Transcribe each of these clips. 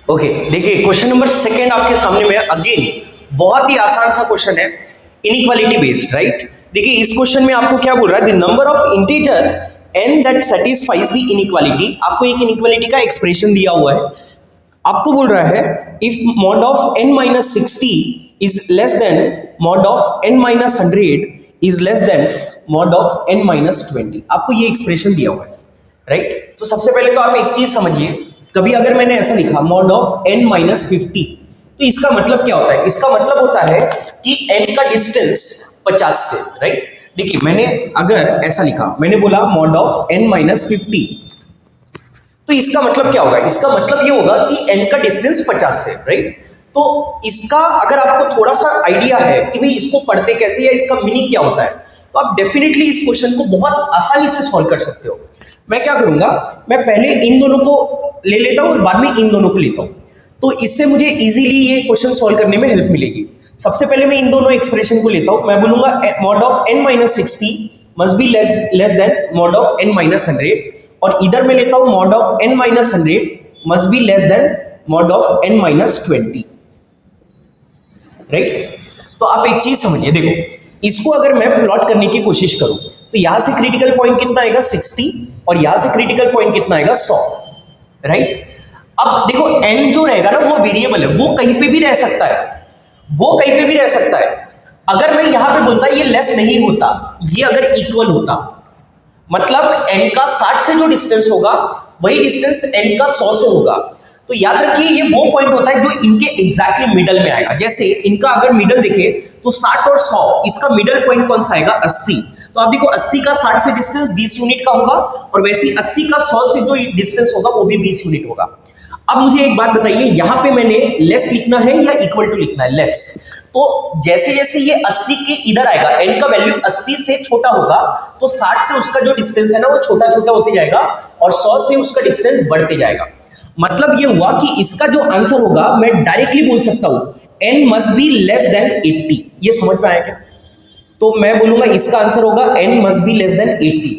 Okay देखिए question number second आपके सामने में अगेन बहुत ही आसान सा क्वेश्चन है, इनइक्वालिटी बेस्ड, राइट। देखिए इस क्वेश्चन में आपको क्या बोल रहा है, the number of integer n that satisfies the inequality. आपको एक इनइक्वालिटी का एक्सप्रेशन दिया हुआ है, आपको बोल रहा है if mod of n minus 60 is less than mod of n minus 100 is less than mod of n minus 20। आपको ये एक्सप्रेशन दिया हुआ है, राइट। तो सबसे पहले तो आप एक चीज समझिए, कभी अगर मैंने ऐसा लिखा मॉड ऑफ n माइनस 50 तो इसका मतलब क्या होता है, इसका मतलब होता है कि n का डिस्टेंस 50 से, राइट। देखिए मैंने अगर ऐसा लिखा, मैंने बोला मॉड ऑफ n माइनस 50 तो इसका मतलब क्या होगा, इसका मतलब ये होगा कि n का डिस्टेंस 50 से, राइट। तो इसका अगर आपको थोड़ा सा आइडिया है कि भाई इसको पढ़ते कैसे या इसका मीनिंग क्या होता है, तो आप डेफिनेटली इस क्वेश्चन को बहुत आसानी से सॉल्व कर सकते हो। मैं क्या करूंगा, मैं पहले इन दोनों को ले लेता हूं और बाद में इन दोनों को लेता हूं, तो इससे मुझे इजीली ये क्वेश्चन सॉल्व करने में हेल्प मिलेगी। सबसे पहले मैं इन दोनों एक्सप्रेशन को लेता हूं, मैं बोलूंगा mod of n minus 60 must be less then mod of n minus 100, और इधर मैं लेता हूं mod of n minus 100 must be less then mod of n minus 20, right. तो आप एक चीज समझिए, देखो इसको अगर मैं प्लॉट करने की कोशिश करूं तो यहां से क्रिटिकल पॉइंट कितना आएगा 60 और यहां से क्रिटिकल पॉइंट कितना आएगा 100, राइट। अब देखो n जो रहेगा ना वो वेरिएबल है, वो कहीं पे भी रह सकता है, वो कहीं पे भी रह सकता है। अगर मैं यहां पे बोलता ये लेस नहीं होता, ये अगर इक्वल होता, मतलब n का 60 से जो डिस्टेंस होगा वही डिस्टेंस n का 100 से होगा, तो याद रखिए ये वो पॉइंट होता है जो इनके एग्जैक्टली मिडल में आएगा। जैसे इनका अगर मिडल देखे तो 60 और 100, इसका मिडल पॉइंट कौन सा आएगा 80। तो आप देखो 80 का 60 से डिस्टेंस 20 यूनिट का होगा, और वैसे 80 का 100 से जो डिस्टेंस होगा वो भी 20 यूनिट होगा। अब मुझे एक बात बताइए, यहां पे मैंने लेस लिखना है या इक्वल टू लिखना है, लेस। तो जैसे जैसे ये 80 के इधर आएगा, n का वैल्यू 80 से छोटा होगा तो 60 से उसका जो डिस्टेंस है ना वो छोटा छोटा होते जाएगा, और 100 से उसका डिस्टेंस बढ़ते जाएगा। मतलब ये हुआ कि इसका जो आंसर होगा मैं डायरेक्टली बोल सकता हूं n must be less than 80। ये समझ में आया क्या? तो मैं बोलूंगा इसका आंसर होगा n must be less than 80।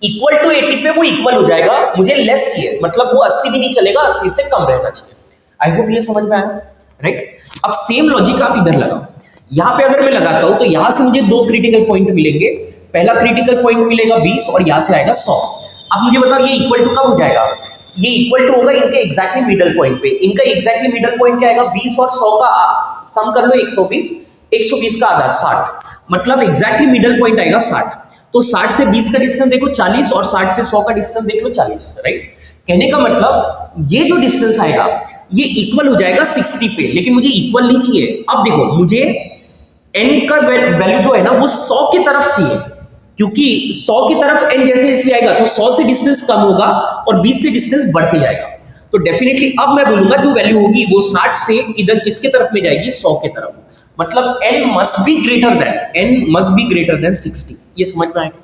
Equal to 80 पे वो इक्वल हो जाएगा, मुझे लेस चाहिए, मतलब वो 80 भी नहीं चलेगा, 80 से कम रहना चाहिए। आई होप ये समझ में आया, राइट। अब सेम लॉजिक आप इधर लगाओ, यहां पे अगर मैं लगाता हूं तो यहां से मुझे दो क्रिटिकल पॉइंट मिलेंगे, पहला क्रिटिकल पॉइंट मिलेगा 20 और यहां से आएगा 100। अब मुझे बताओ ये इक्वल टू कब हो जाएगा, ये इक्वल टू होगा इनके एग्जैक्टली मिडल पॉइंट पे। इनका एग्जैक्टली मिडल पॉइंट क्या आएगा, 20 और 100 का सम कर लो 120, 120 का आधा 60, मतलब एग्जैक्टली मिडल पॉइंट आएगा 60। तो 60 से 20 का डिस्टेंस देखो 40, और 60 से 100 का डिस्टेंस देख लो 40, राइट। कहने का मतलब ये जो डिस्टेंस आएगा ये इक्वल हो जाएगा 60 पे, लेकिन मुझे इक्वल नहीं चाहिए। अब देखो मुझे n का वैल्यू जो है ना वो 100 की तरफ चाहिए, क्योंकि 100 की तरफ n जैसे जैसे आएगा तो 100 से डिस्टेंस कम होगा और 20 से डिस्टेंस बढ़ते जाएगा। तो डेफिनेटली अब मैं बोलूंगा जो वैल्यू होगी वो 60 से इधर किसके तरफ में जाएगी, 100 के तरफ। मतलब n must be greater than 60। ये समझ में आएगा?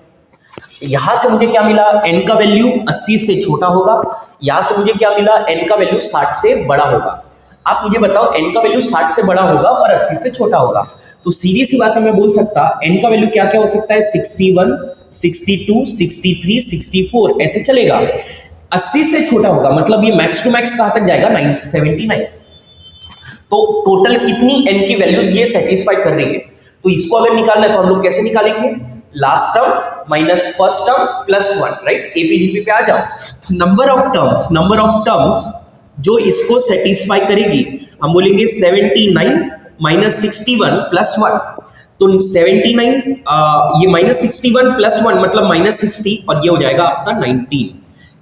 यहां से मुझे क्या मिला, n का वैल्यू 80 से छोटा होगा, यहां से मुझे क्या मिला, n का वैल्यू 60 से बड़ा होगा। आप मुझे बताओ n का वैल्यू 60 से बड़ा होगा और 80 से छोटा होगा, तो सीधी सी बात है मैं बोल सकता n का वैल्यू क्या क्या हो सकता है, 61, 62, 63, 64 ऐसे चलेगा। 80 से छोटा होगा, मतलब ये मैक्स टू मैक्स कहां तक जाएगा, 79। तो टोटल कितनी n की वैल्यूज ये सेटिस्फाई कर रही है, तो इसको अगर निकालना है तो हम लोग कैसे निकालेंगे, last term minus first term plus 1, right. AP GP पे आ जाओ। नंबर ऑफ टर्म्स जो इसको सेटिस्फाई करेगी, हम बोलेंगे 79 माइनस 61 प्लस 1। तो 79 ये माइनस 61 प्लस 1 मतलब माइनस 60, और ये हो जाएगा आपका 19।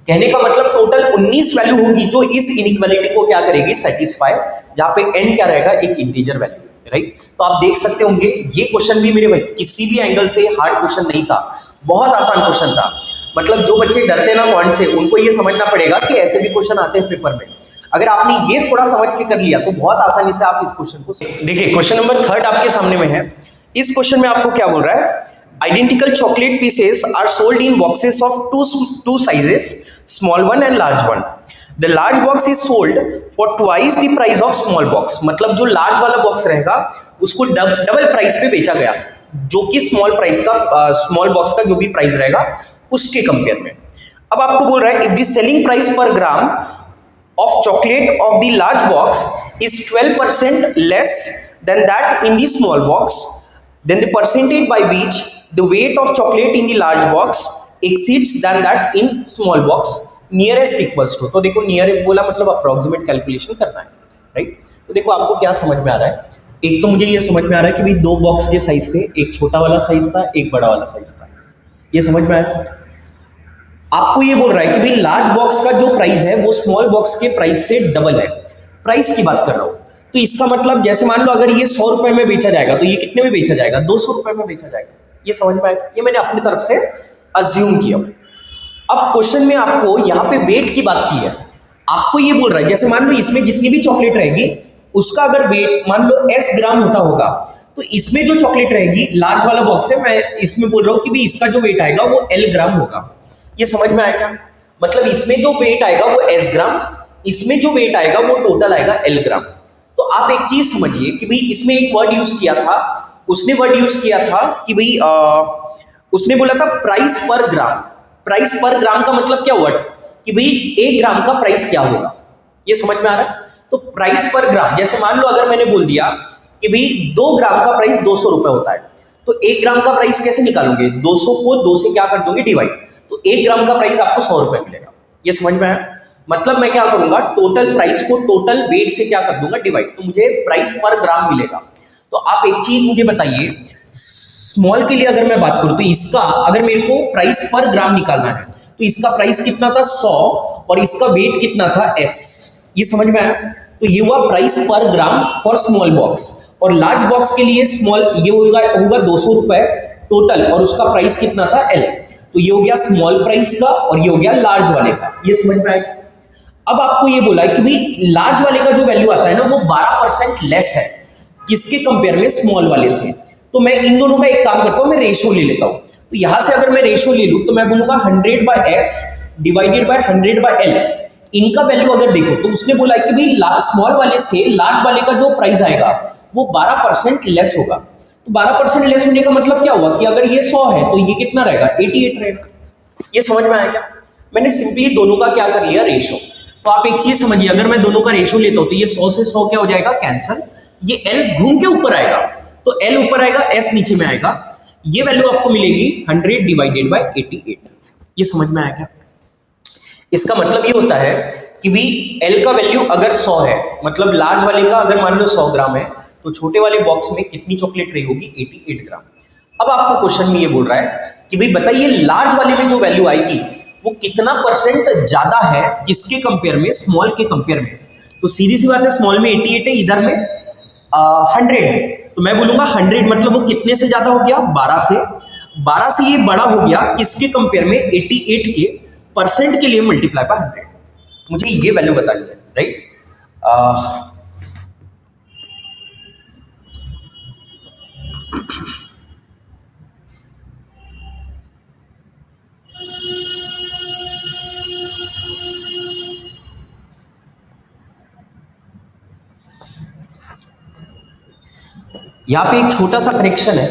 कहने का मतलब टोटल 19 वैल्यू होगी जो इस इनइक्वालिटी को क्या करेगी, सेटिस्फाई, जहां पे n क्या रहेगा, एक इंटीजर वैल्यू, राइट। तो आप देख सकते होंगे ये क्वेश्चन भी मेरे भाई किसी भी एंगल से हार्ड क्वेश्चन नहीं था, बहुत आसान क्वेश्चन था। मतलब जो बच्चे डरते ना क्वांट से, उनको ये समझना पड़ेगा कि ऐसे भी क्वेश्चन आते हैं पेपर में। अगर आपने ये थोड़ा समझ के कर लिया तो बहुत आसानी से आप इस क्वेश्चन को देखिए। क्वेश्चन नंबर 3 आपके सामने में है। इस क्वेश्चन में आपको क्या बोल रहा है, identical chocolate pieces are sold in boxes of two sizes, small one and large one. The large box is sold for twice the price of small box. मतलब जो लार्ज वाला बॉक्स रहेगा उसको डबल प्राइस पे बेचा गया, जो कि स्मॉल बॉक्स का जो भी प्राइस रहेगा उसके कंपेयर में। अब आपको बोल रहा है इफ द सेलिंग प्राइस पर ग्राम of chocolate of the large box is 12% less than that in the small box, then the percentage by which the weight of chocolate in the large box exceeds than that in small box nearest equals to। तो देखो nearest बोला मतलब approximate calculation करना है, right. तो देखो आपको क्या समझ में आ रहा है, एक तो मुझे ये समझ में आ रहा है कि भाई दो बॉक्स के साइज थे, एक छोटा वाला साइज था एक बड़ा वाला साइज था, ये समझ में आया। आपको ये बोल रहा है कि भाई लार्ज बॉक्स का जो प्राइस है वो स्मॉल बॉक्स के प्राइस से डबल है, प्राइस की बात कर रहा हूं। तो इसका मतलब जैसे मान लो अगर ये 100 रुपए में बेचा जाएगा तो ये कितने में बेचा जाएगा, 200 रुपए में बेचा जाएगा, ये समझ में आएगा। ये मैंने अपनी तरफ से अज्यूम किया। अब क्वेश्चन में आपको यहाँ पे वेट की बात की है, आपको ये बोल रहा है जैसे मान लो इसमें जितनी भी चॉकलेट रहेगी उसका अगर वेट मान लो S ग्राम होता होगा, तो इसमें जो चॉकलेट रहेगी लार्ज वाला बॉक्स है, मैं इसमें बोल रहा हूँ कि भाई इसका जो वेट आएगा वो L ग्राम होगा। ये समझ में आएगा, मतलब इसमें जो वेट आएगा वो S ग्राम, इसमें जो वेट आएगा वो टोटल आएगा L ग्राम। तो आप एक चीज समझिए कि भाई इसमें एक वर्ड यूज किया था, उसने वर्ड यूज किया था कि भाई उसने बोला था प्राइस पर ग्राम। प्राइस पर ग्राम का मतलब क्या हुआ कि भाई 1 ग्राम का प्राइस क्या होगा, ये समझ में आ रहा है। तो प्राइस पर ग्राम, जैसे मान लो अगर मैंने बोल दिया कि भाई 2 ग्राम का प्राइस 200 रुपए होता है, तो 1 ग्राम का प्राइस कैसे निकालोगे, 200 को 2 से क्या कर दोगे डिवाइड, तो 1 ग्राम का प्राइस आपको 100 रुपए मिलेगा। ये समझ में आया, मतलब मैं क्या करूंगा टोटल प्राइस को टोटल वेट से क्या कर दूंगा डिवाइड, तो मुझे प्राइस पर ग्राम मिलेगा। तो आप एक चीज मुझे बताइए, स्मॉल के लिए अगर मैं बात करूं तो इसका अगर मेरे को प्राइस पर ग्राम निकालना है तो इसका प्राइस कितना था 100 और इसका वेट कितना था S, ये समझ में आया। तो ये हुआ प्राइस पर ग्राम फॉर स्मॉल बॉक्स, और लार्ज बॉक्स के लिए स्मॉल ये होगा 200 रुपए टोटल और उसका प्राइस कितना था L। तो ये हो गया स्मॉल प्राइस का और ये हो गया लार्ज वाले का, ये समझ में आएगा। अब आपको ये बोला है कि भाई लार्ज वाले का जो वैल्यू आता है ना वो 12% लेस है किसके कंपेयर में, स्मॉल वाले से। तो मैं इन दोनों का एक काम करता हूं, मैं रेशियो ले लेता हूं। तो यहां से अगर मैं रेशियो ले लूं तो मैं बोलूंगा 100/S डिवाइडेड बाय 100/L। इनका वैल्यू अगर देखो तो उसने बोला है कि भाई स्मॉल वाले से लार्ज वाले का जो प्राइस आएगा वो 12% लेस होगा। तो 12% लेस होने का मतलब क्या हुआ कि अगर ये 100 है तो ये कितना रहेगा 88 रहेगा। ये समझ में आएगा, मैंने सिंपली दोनों का क्या कर लिया रेशियो। तो आप एक चीज समझिए, अगर मैं दोनों का रेशियो लेता हूं तो ये 100 से 100 क्या हो जाएगा कैंसल, ये L घूम के ऊपर आएगा तो L ऊपर आएगा S नीचे में आएगा, ये वैल्यू आपको मिलेगी 100 डिवाइडेड बाय 88। ये समझ में आया क्या? इसका मतलब ये होता है कि भी L का वैल्यू अगर 100 है, मतलब लार्ज वाले का अगर मान लो 100 ग्राम है तो छोटे वाले बॉक्स में कितनी चॉकलेट रही होगी 88 ग्राम। अब आपको क्वेश्चन में ये बोल रहा है कि भाई बताइए लार्ज वाले में जो वैल्यू आएगी वो कितना परसेंट ज्यादा है किसके कंपेयर में, स्मॉल के कंपेयर में। तो सीधी सी बात है, स्मॉल में 88 है, इधर में 100 है, तो मैं बोलूंगा 100 मतलब वो कितने से ज्यादा हो गया 12 से ये बड़ा हो गया किसके कंपेयर में 88 के परसेंट के लिए मल्टीप्लाई बाय 100। मुझे ये वैल्यू बतानी है, राइट। यहां पे एक छोटा सा करेक्शन है,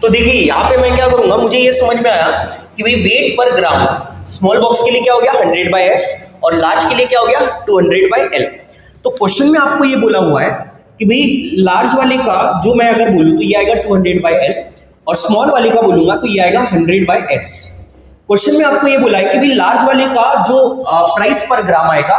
तो देखिए यहां पे मैं क्या करूंगा, मुझे ये समझ में आया कि भाई वेट पर ग्राम स्मॉल बॉक्स के लिए क्या हो गया 100/S और लार्ज के लिए क्या हो गया 200/L। तो क्वेश्चन में आपको ये बोला हुआ है कि भाई लार्ज वाले का जो मैं अगर बोलूं तो ये आएगा 200/L और स्मॉल वाले का बोलूंगा तो ये आएगा 100/S। क्वेश्चन में आपको ये बोला है कि भाई लार्ज वाले का जो प्राइस पर ग्राम आएगा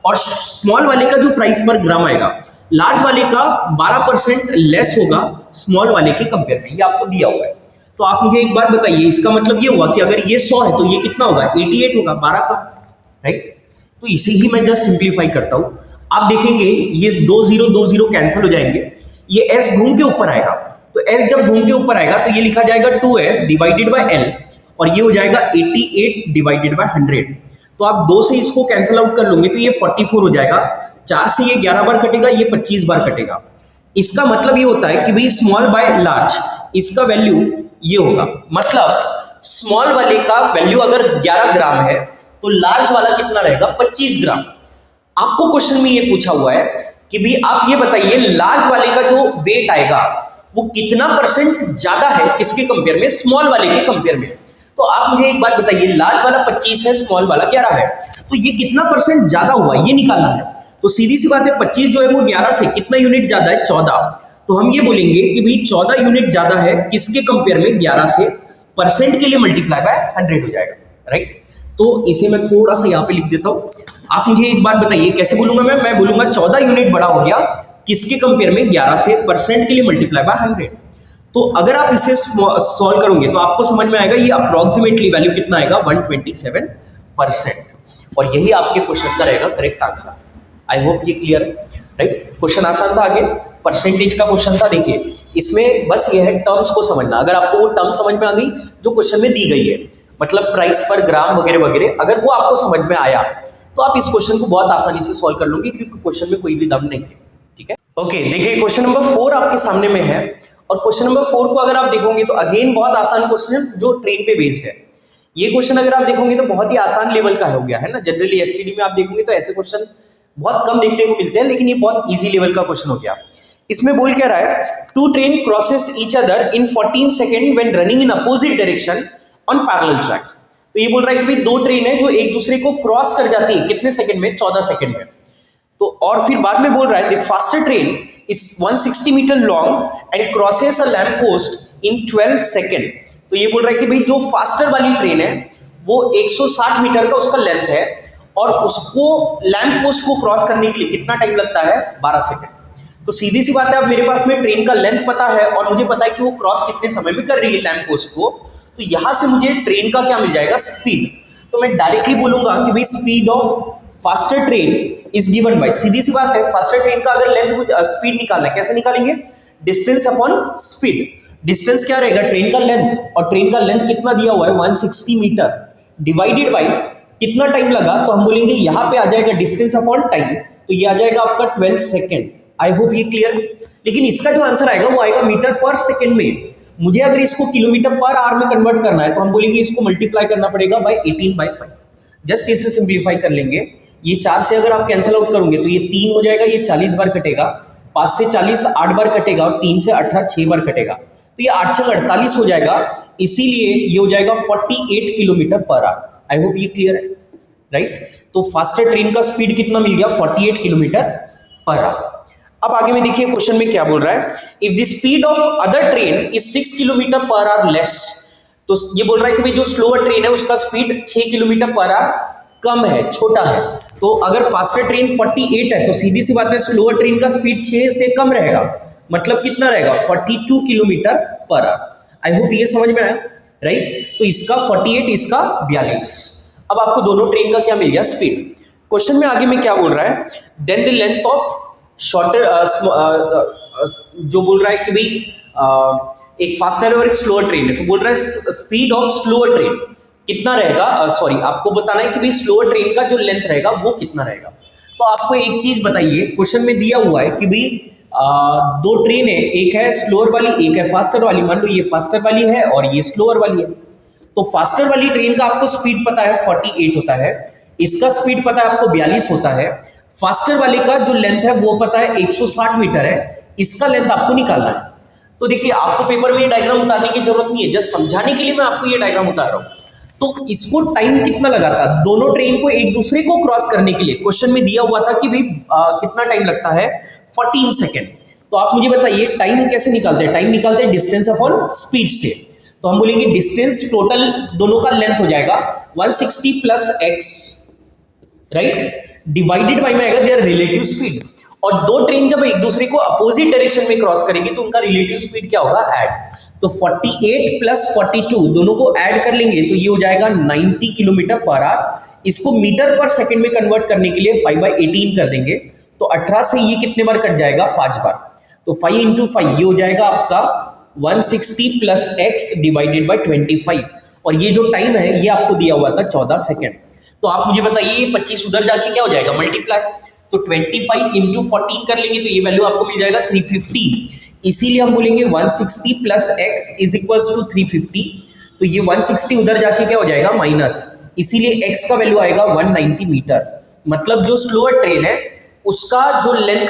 और स्मॉल वाले का जो प्राइस पर ग्राम आएगा, लार्ज वाले का 12% लेस होगा स्मॉल वाले के कंपेयर में, ये आपको दिया हुआ है। तो आप मुझे एक बार बताइए, इसका मतलब ये हुआ कि अगर ये 100 है तो ये कितना होगा 88 होगा 12 का, राइट। तो इसे ही मैं जस्ट सिंप्लीफाई करता हूं, आप देखेंगे ये 2 0 कैंसिल हो जाएंगे, ये S घूम के ऊपर आएगा, तो S जब घूम के ऊपर आएगा तो ये लिखा जाएगा 2S डिवाइडेड बाय L और ये हो जाएगा 88 डिवाइडेड बाय 100। तो आप 2 से इसको कैंसिल आउट कर लोगे तो ये 44 हो जाएगा, 4 से ये 11 बार कटेगा, ये 25 बार कटेगा। इसका मतलब ये होता है कि भाई स्मॉल बाय लार्ज इसका वैल्यू ये होगा, मतलब स्मॉल वाले का वैल्यू अगर 11 ग्राम है तो लार्ज वाला कितना रहेगा 25 ग्राम। आपको क्वेश्चन में ये पूछा हुआ है कि भी आप ये बताइए लार्ज वाले का जो वेट आएगा वो कितना परसेंट ज्यादा है किसके कंपेयर में, स्मॉल वाले के कंपेयर में। तो आप मुझे एक बात बताइए, लार्ज वाला 25 है, स्मॉल वाला 11 है, तो ये कितना परसेंट ज्यादा हुआ ये निकालना है। तो सीधी सी बात है 25 जो है वो 11 से कितना यूनिट ज्यादा है, 14। तो हम ये बोलेंगे कि भाई 14 यूनिट ज्यादा है किसके कंपेयर में, 11 से। परसेंट के लिए मल्टीप्लाई बाय 100 हो जाएगा, राइट। तो इसे मैं थोड़ा सा यहाँ पे लिख देता हूँ। आप मुझे एक बात बताइए कैसे बोलूंगा मैं बोलूंगा 14 यूनिट बड़ा हो गया किसके कंपेयर में, 11 से। परसेंट के लिए मल्टीप्लाई बाय 100। तो अगर आप इसे सॉल्व करोगे तो आपको समझ में आएगा ये अप्रोक्सीमेटली वैल्यू कितना आएगा, 127%। और यही आपके क्वेश्चन का रहेगा करेक्ट आंसर। आई होप ये क्लियर है, राइट। क्वेश्चन आसान था। आगे परसेंटेज का क्वेश्चन था। देखिए इसमें बस ये है टर्म्स को समझना। अगर आपको वो टर्म समझ में आ गई जो क्वेश्चन में दी गई है, मतलब प्राइस पर ग्राम वगैरह वगैरह, अगर वो आपको समझ में आया तो आप इस क्वेश्चन को बहुत आसानी से सॉल्व कर लोगे, क्योंकि क्वेश्चन में कोई भी दम नहीं है, ठीक है। ओके, देखिए क्वेश्चन नंबर 4 आपके सामने में है। और क्वेश्चन नंबर 4 को अगर आप देखोगे तो अगेन बहुत आसान क्वेश्चन है जो ट्रेन पे बेस्ड है। ये क्वेश्चन अगर आप देखोगे तो बहुत ही आसान लेवल का हो गया है ना। जनरली एसटीडी में आप देखोगे तो ऐसे क्वेश्चन बहुत कम देखने को मिलते हैं, लेकिन ये बहुत इजी लेवल का क्वेश्चन हो गया। इसमें बोल क्या रहा है, two train crosses each other in 14 second when running in opposite direction on parallel track. तो ये बोल रहा है कि भाई दो ट्रेन है जो एक दूसरे को क्रॉस कर जाती है कितने सेकंड में, 14 सेकंड में। तो और फिर बाद में बोल रहा है the faster train is 160 metre long and crosses a lamp post in 12 second. तो ये बोल रहा है कि भाई जो फास्टर वाली ट्रेन है वो 160 मीटर का उसका लेंथ है और उसको लैंप पोस्ट को क्रॉस करने के लिए कितना टाइम लगता है, 12 सेकंड। तो सीधी सी बात है, अब मेरे पास में ट्रेन का लेंथ पता है और मुझे पता है कि वो क्रॉस कितने समय में कर रही है लैंप पोस्ट को। तो यहां से मुझे ट्रेन का क्या मिल जाएगा, स्पीड। तो मैं डायरेक्टली बोलूंगा कि भाई speed of faster train is given by, सीधी सी बात है फास्टर ट्रेन का अगर लेंथ स्पीड निकालना है, कैसे निकालेंगे, डिस्टेंस अपॉन स्पीड। डिस्टेंस क्या रहेगा, ट्रेन का लेंथ, और ट्रेन का लेंथ कितना दिया हुआ है 160 मीटर, डिवाइडेड बाय कितना टाइम लगा। तो हम बोलेंगे यहां पे आ जाएगा डिस्टेंस अपॉन टाइम, तो ये आ जाएगा आपका 12 सेकेंड। आई होप ये क्लियर। लेकिन इसका जो आंसर आएगा वो आएगा मीटर पर सेकेंड में। मुझे अगर इसको किलोमीटर पर आवर में कन्वर्ट करना है तो हम बोलेंगे इसको मल्टीप्लाई करना पड़ेगा बाय 18/5। जस्ट इसे सिंप्लीफाई कर लेंगे। ये 4 से अगर आप कैंसिल आउट करोगे तो ये 3 हो जाएगा, ये 40 बार कटेगा, 5 से 40 8 बार कटेगा और 3 से 18 6 बार कटेगा, तो ये 8 से 48 हो जाएगा। इसीलिए ये हो जाएगा 48 kilometre per hour. I hope ये क्लियर है, राइट। तो फास्टर ट्रेन का स्पीड कितना मिल गया, 48 किलोमीटर पर आवर। अब आगे में देखिए क्वेश्चन में क्या बोल रहा है, if the speed of other train is 6 kilometre per hour less. तो ये बोल रहा है कि भाई जो स्लोअर ट्रेन है उसका स्पीड 6 किलोमीटर पर आवर कम है, छोटा है। तो अगर फास्टर ट्रेन 48 है तो सीधी सी बात है स्लोअर ट्रेन का स्पीड 6 से कम रहेगा, मतलब कितना रहेगा, 42 kilometre per hour. I hope ये समझ में आया, राइट। तो इसका 48, इसका 42। अब आपको दोनों ट्रेन का क्या मिल गया, स्पीड। क्वेश्चन में आगे में क्या बोल रहा है, then the length of shorter, जो बोल रहा है कि भाई एक फास्टर और एक स्लोअर ट्रेन है, तो बोल रहा है स्पीड ऑफ स्लोअर ट्रेन कितना रहेगा, सॉरी आपको बताना है कि भाई स्लोअर ट्रेन का जो लेंथ रहेगा वो कितना रहेगा। तो आपको एक चीज बताइए, क्वेश्चन में दिया हुआ है कि भाई दो ट्रेन है, एक है स्लोअर वाली एक है फास्टर वाली। मान लो ये फास्टर वाली है और ये स्लोअर वाली है। तो फास्टर वाली ट्रेन का आपको स्पीड पता है 48 होता है, इसका स्पीड पता है आपको 42 होता है। फास्टर वाले का जो लेंथ है वो पता है 160 मीटर है, इसका लेंथ आपको निकालना है। तो देखिए आपको पेपर में ये डायग्राम उतारने की जरूरत नहीं है, जस्ट समझाने के लिए मैं आपको ये डायग्राम उतार रहा हूँ। तो इसको टाइम कितना लगा था दोनों ट्रेन को एक दूसरे को क्रॉस करने के लिए, क्वेश्चन में दिया हुआ था कि भाई कितना टाइम लगता है, 14 सेकेंड। तो आप मुझे बताइए टाइम कैसे निकालते हैं, टाइम निकालते हैं डिस्टेंस अपॉन स्पीड से। तो हम बोलेंगे डिस्टेंस टोटल दोनों का लेंथ हो जाएगा 160 plus x, right, divided by में आएगा देयर रिलेटिव स्पीड। और दो ट्रेन जब एक दूसरे को अपोजिट डायरेक्शन में क्रॉस करेंगे तो उनका रिलेटिव स्पीड क्या होगा, ऐड। तो 48 प्लस 42 दोनों को ऐड कर लेंगे तो ये हो जाएगा 90 किलोमीटर पर आवर। इसको मीटर पर सेकंड में कन्वर्ट करने के लिए 5/18 कर देंगे, तो 18 से ये कितने बार कट जाएगा, 5 बार। तो 5 × 5 ये हो जाएगा आपका 160 प्लस x डिवाइडेड बाय 25। और ये जो टाइम है ये आपको दिया हुआ था 14 सेकेंड। तो आप मुझे बताइए ये 25 उधर जाके क्या हो जाएगा, मल्टीप्लाई। तो 25 × 14 कर लेंगे तो ये वैल्यू आपको मिल जाएगा 350। इसीलिए हम बोलेंगे 160 plus x is equals to 350। तो ये 160 उधर जाके क्या हो जाएगा, माइनस, इसीलिए x का वैल्यू आएगा 190 मीटर। मतलब जो स्लोअर ट्रेन है उसका जो लेंथ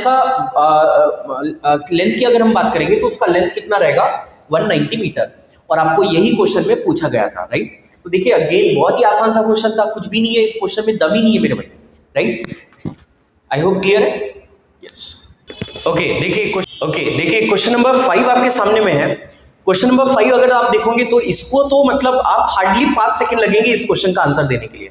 की अगर हम बात करेंगे तो उसका लेंथ कितना रहेगा 190 मीटर, और आपको यही क्वेश्चन में पूछा गया था, राइट। तो देखिए अगेन बहुत ही आसान सा क्वेश्चन था, कुछ भी नहीं है इस क्वेश्चन में, दम ही नहीं है मेरे भाई, राइट। आई होप क्लियर है, यस। ओके देखिए क्वेश्चन नंबर 5 आपके सामने में है। क्वेश्चन नंबर 5 अगर आप देखोगे तो इसको तो मतलब आप हार्डली 5 सेकंड लगेंगे इस क्वेश्चन का आंसर देने के लिए,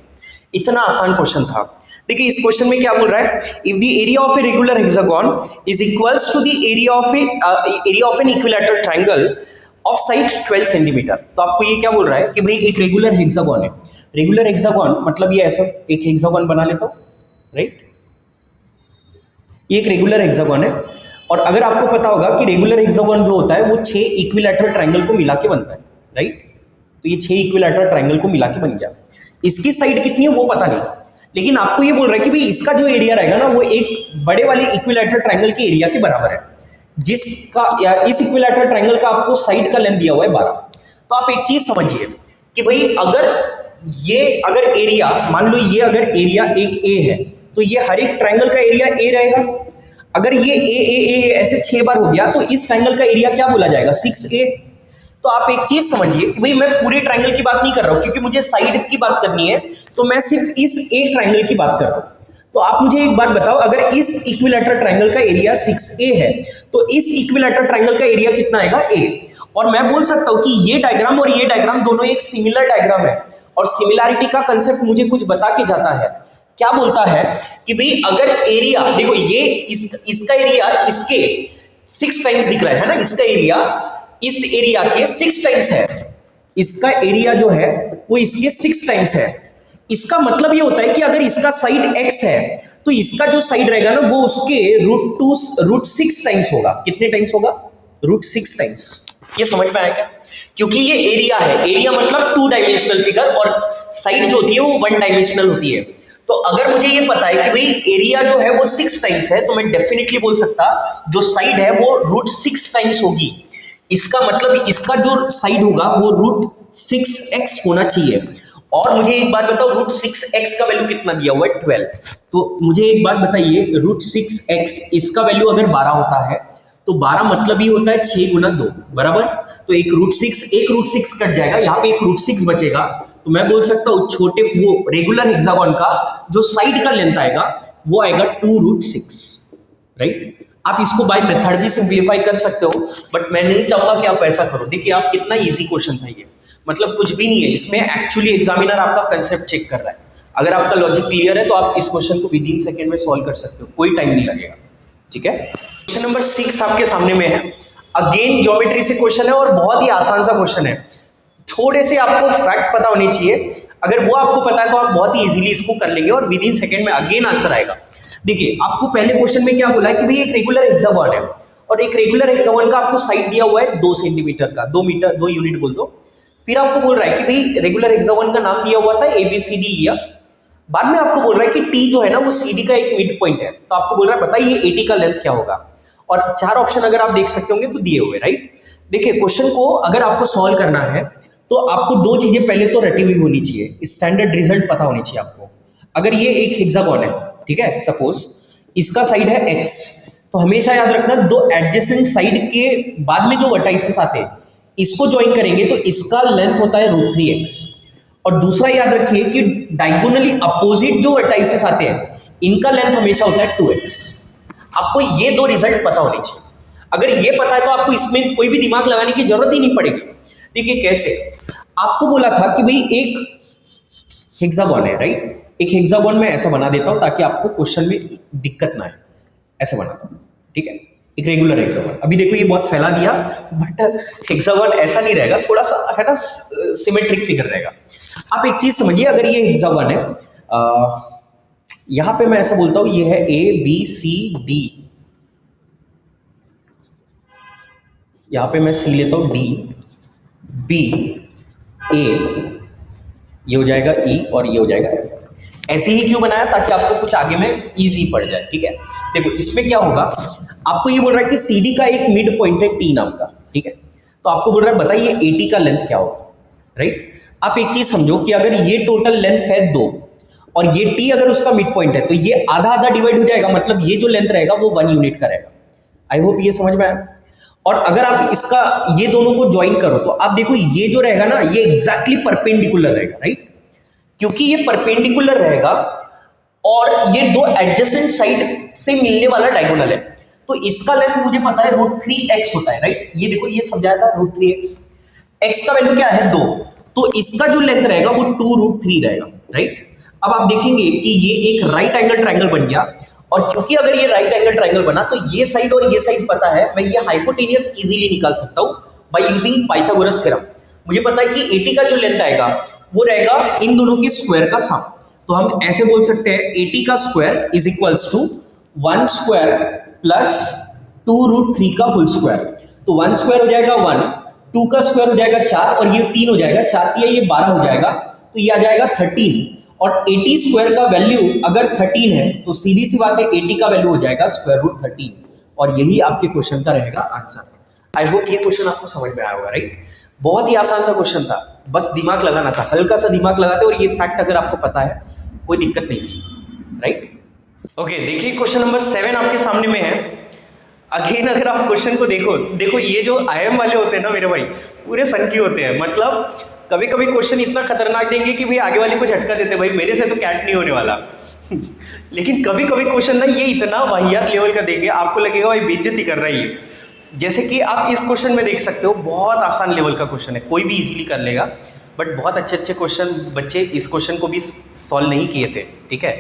इतना आसान क्वेश्चन था। देखिए इस क्वेश्चन में क्या बोल रहा है, if the area of a regular hexagon is equals to the area of an equilateral triangle of side 12 centimetre. तो आपको ये क्या बोल रहा है कि भाई एक रेगुलर हेक्सागोन है, रेगुलर हेक्सागोन मतलब ये ऐसा एक हेक्सागोन बना लेता हूं, राइट। ये एक रेगुलर हेक्सागोन है, और अगर आपको पता होगा कि रेगुलर हेक्सागोन जो होता है वो 6 इक्विलैटरल ट्रायंगल को मिला के बनता है, राइट। तो ये 6 इक्विलैटरल ट्रायंगल को मिला के बन गया। इसकी साइड कितनी है वो पता नहीं, लेकिन आपको ये बोल रहा है कि भाई इसका जो एरिया रहेगा ना वो एक बड़े वाले इक्विलैटरल ट्रायंगल के एरिया के बराबर है, जिसका या इस इक्विलैटरल ट्रायंगल का आपको साइड का लेंथ दिया हुआ है 12। तो आप एक चीज समझिए कि भाई अगर एरिया मान लो ये अगर एरिया एक ए है तो ये हर एक ट्रायंगल का एरिया ए रहेगा। अगर ये ए ऐसे 6 बार हो गया तो इस ट्रायंगल का एरिया क्या बोला जाएगा 6a। तो आप एक चीज समझिए कि भाई मैं पूरे ट्रायंगल की बात नहीं कर रहा हूं क्योंकि मुझे साइड की बात करनी है, तो मैं सिर्फ इस एक ट्रायंगल की बात कर रहा हूं। तो आप मुझे एक बात बताओ, अगर इस इक्विलैटरल ट्रायंगल का एरिया 6a है तो इस इक्विलैटरल ट्रायंगल का एरिया कितना आएगा a। और मैं बोल सकता हूं कि ये डायग्राम और ये डायग्राम दोनों एक सिमिलर डायग्राम है, और सिमिलैरिटी का कंसेप्ट मुझे कुछ बता के जाता है। क्या बोलता है कि भाई अगर एरिया देखो ये इसका एरिया इसके 6 टाइम्स दिख रहा है ना, इसका एरिया इस एरिया के 6 टाइम्स है, इसका एरिया जो है वो इसके 6 टाइम्स है। इसका मतलब ये होता है कि अगर इसका साइड x है तो इसका जो साइड रहेगा ना वो उसके √6 टाइम्स होगा। कितने टाइम्स होगा? √6 टाइम्स। ये समझ में आया क्या? क्योंकि ये एरिया है, एरिया मतलब 2 डायमेंशनल फिगर, और साइड जो होती है वो 1 डायमेंशनल होती है। तो अगर मुझे ये पता है कि भाई एरिया जो है वो 6 टाइम्स है, तो मैं डेफिनेटली बोल सकता जो साइड है वो √6 टाइम्स होगी। इसका मतलब इसका जो साइड होगा वो √6x होना चाहिए। और मुझे एक बात बताओ, √6x का वैल्यू कितना दिया हुआ है 12। तो मुझे एक बात बताइए, √6x इसका वैल्यू अगर 12 होता है तो 12 मतलब ही होता है 6 गुना 2 बराबर। तो एक √6 कट जाएगा, यहाँ पे एक √6 बचेगा। तो मैं बोल सकता हूँ छोटे वो रेगुलर हेक्सागोन का जो साइड का लेंथ आएगा वो आएगा 2√6, राइट। आप इसको बाय मेथड भी सिंप्लीफाई कर सकते हो, बट मैं नहीं चाहूंगा कि आप ऐसा करो। देखिए आप कितना इजी क्वेश्चन था ये, मतलब कुछ भी नहीं है इसमें, एक्चुअली एग्जामिनर आपका कंसेप्ट चेक कर रहा है। अगर आपका लॉजिक क्लियर है तो आप इस क्वेश्चन को विद इन सेकंड में सॉल्व कर सकते हो, कोई टाइम नहीं लगेगा, ठीक है। क्वेश्चन नंबर 6 आपके सामने में है। अगेन ज्योमेट्री से क्वेश्चन है और बहुत ही आसान सा क्वेश्चन है। थोड़े से आपको फैक्ट पता होने चाहिए, अगर वो आपको पता है तो आप बहुत ही इजीली इसको कर लेंगे और विद इन सेकंड में अगेन आंसर आएगा। देखिए आपको पहले क्वेश्चन में क्या बोला है कि भाई एक रेगुलर हेक्सागोन है, और एक रेगुलर हेक्सागोन का आपको साइड दिया हुआ है 2 सेंटीमीटर का, 2 यूनिट बोल दो। फिर आपको बोल रहा है कि भाई रेगुलर हेक्सागोन का नाम दिया हुआ था ABCDEF। बाद में आपको बोल रहा है कि T जो है ना वो CD का एक मिड पॉइंट है। तो आपको बोल रहा है बताइए AT का लेंथ क्या होगा, और 4 ऑप्शन अगर आप देख सकते होंगे तो दिए हुए, राइट। देखिए क्वेश्चन को अगर आपको सॉल्व करना है तो आपको 2 चीजें पहले तो रटी हुई होनी चाहिए, स्टैंडर्ड रिजल्ट पता होनी चाहिए आपको। अगर ये एक हेक्सागोन है, ठीक है, सपोज इसका साइड है x, तो हमेशा याद रखना 2 एडजेसेंट साइड के बाद में जो वर्टाइसेस आते हैं इसको ज्वाइन करेंगे तो इसका लेंथ होता है √3x। और दूसरा याद रखिए कि डायगोनली अपोजिट जो वर्टाइसेस आते हैं इनका लेंथ हमेशा होता है 2x। आपको ये 2 रिजल्ट पता होने चाहिए। अगर ये पता है तो आपको इसमें कोई भी दिमाग लगाने की जरूरत ही नहीं पड़ेगी। देखिए कैसे, आपको बोला था कि भाई एक हेक्सागोन है, राइट। एक हेक्सागोन में ऐसा बना देता हूं ताकि आपको क्वेश्चन में दिक्कत ना आए, ऐसे बनाता हूं, ठीक है। एक रेगुलर हेक्सागोन, अभी देखो ये बहुत फैला दिया, बट हेक्सागोन ऐसा नहीं रहेगा, थोड़ा सा है ना सिमेट्रिक फिगर रहेगा। आप एक चीज समझिए, अगर ये हेक्सागोन है, यहां पे मैं ऐसा बोलता हूं ये है ABCD, यहां पे मैं C लेता हूं, D B A, ये हो जाएगा E और ये हो जाएगा F। ऐसे ही क्यों बनाया? ताकि आपको कुछ आगे में इजी पड़ जाए, ठीक है। देखो इसमें क्या होगा, आपको ये बोल रहा है कि CD का एक मिड पॉइंट है T नाम का, ठीक है। तो आपको बोल रहा है बताइए AT का लेंथ क्या होगा, राइट। आप एक चीज समझो कि अगर ये टोटल लेंथ है 2 और ये t अगर उसका मिड पॉइंट है तो ये आधा आधा डिवाइड हो जाएगा, मतलब ये जो लेंथ रहेगा वो 1 यूनिट का रहेगा। आई होप ये समझ में आया। और अगर आप इसका ये दोनों को ज्वाइन करो तो आप देखो ये जो रहेगा ना ये एग्जैक्टली परपेंडिकुलर रहेगा, राइट, क्योंकि ये परपेंडिकुलर रहेगा और ये दो एडजेसेंट साइड से मिलने वाला डायगोनल है। तो इसका लेंथ मुझे पता है √3x होता है, राइट। ये देखो ये समझाया था √3x, x का वैल्यू क्या है 2, तो इसका जो लेंथ रहेगा वो 2√3 रहेगा, राइट। अब आप देखेंगे कि ये एक राइट एंगल ट्रायंगल बन गया, और क्योंकि अगर ये राइट एंगल ट्रायंगल बना तो ये साइड और ये साइड पता है, मैं ये हाइपोटेनियस इजीली निकाल सकता हूं बाय यूजिंग पाइथागोरस थ्योरम। मुझे पता है कि 80 का जो लेंथ आएगा वो रहेगा इन दोनों के स्क्वायर का सम। तो हम ऐसे बोल सकते हैं 80 का square is equals to 1 square plus 2√3 का होल स्क्वायर। तो 1 स्क्वायर हो जाएगा 1, 2 का स्क्वायर हो जाएगा 4 और ये 3 हो जाएगा, 4 3 ये 12 हो जाएगा, तो ये आ जाएगा 13। और 80 स्क्वायर का वैल्यू अगर 13 है तो सीधी सी बात है 80 का वैल्यू हो जाएगा √13, और यही आपके क्वेश्चन का रहेगा आंसर। आई होप ये क्वेश्चन आपको समझ में आया होगा, राइट। बहुत ही आसान सा क्वेश्चन था, बस दिमाग लगाना था, हल्का सा दिमाग लगाते और ये फैक्ट अगर आपको पता है कोई दिक्कत नहीं थी, राइट। ओके, देखिए क्वेश्चन नंबर 7 आपके सामने में है। अगेन अगर आप क्वेश्चन को देखो ये जो IM वाले होते हैं ना मेरे भाई, पूरे सनकी होते हैं। मतलब कभी कभी क्वेश्चन इतना खतरनाक देंगे कि भाई आगे वाले को झटका देते, भाई मेरे से तो कैट नहीं होने वाला लेकिन कभी कभी क्वेश्चन ना ये इतना वाहियात लेवल का देंगे, आपको लगेगा भाई बेइज्जती कर रहा है ये। जैसे कि आप इस क्वेश्चन में देख सकते हो, बहुत आसान लेवल का क्वेश्चन है, कोई भी इजीली कर लेगा, बट बहुत अच्छे अच्छे क्वेश्चन बच्चे इस क्वेश्चन को भी सॉल्व नहीं किए थे, ठीक है।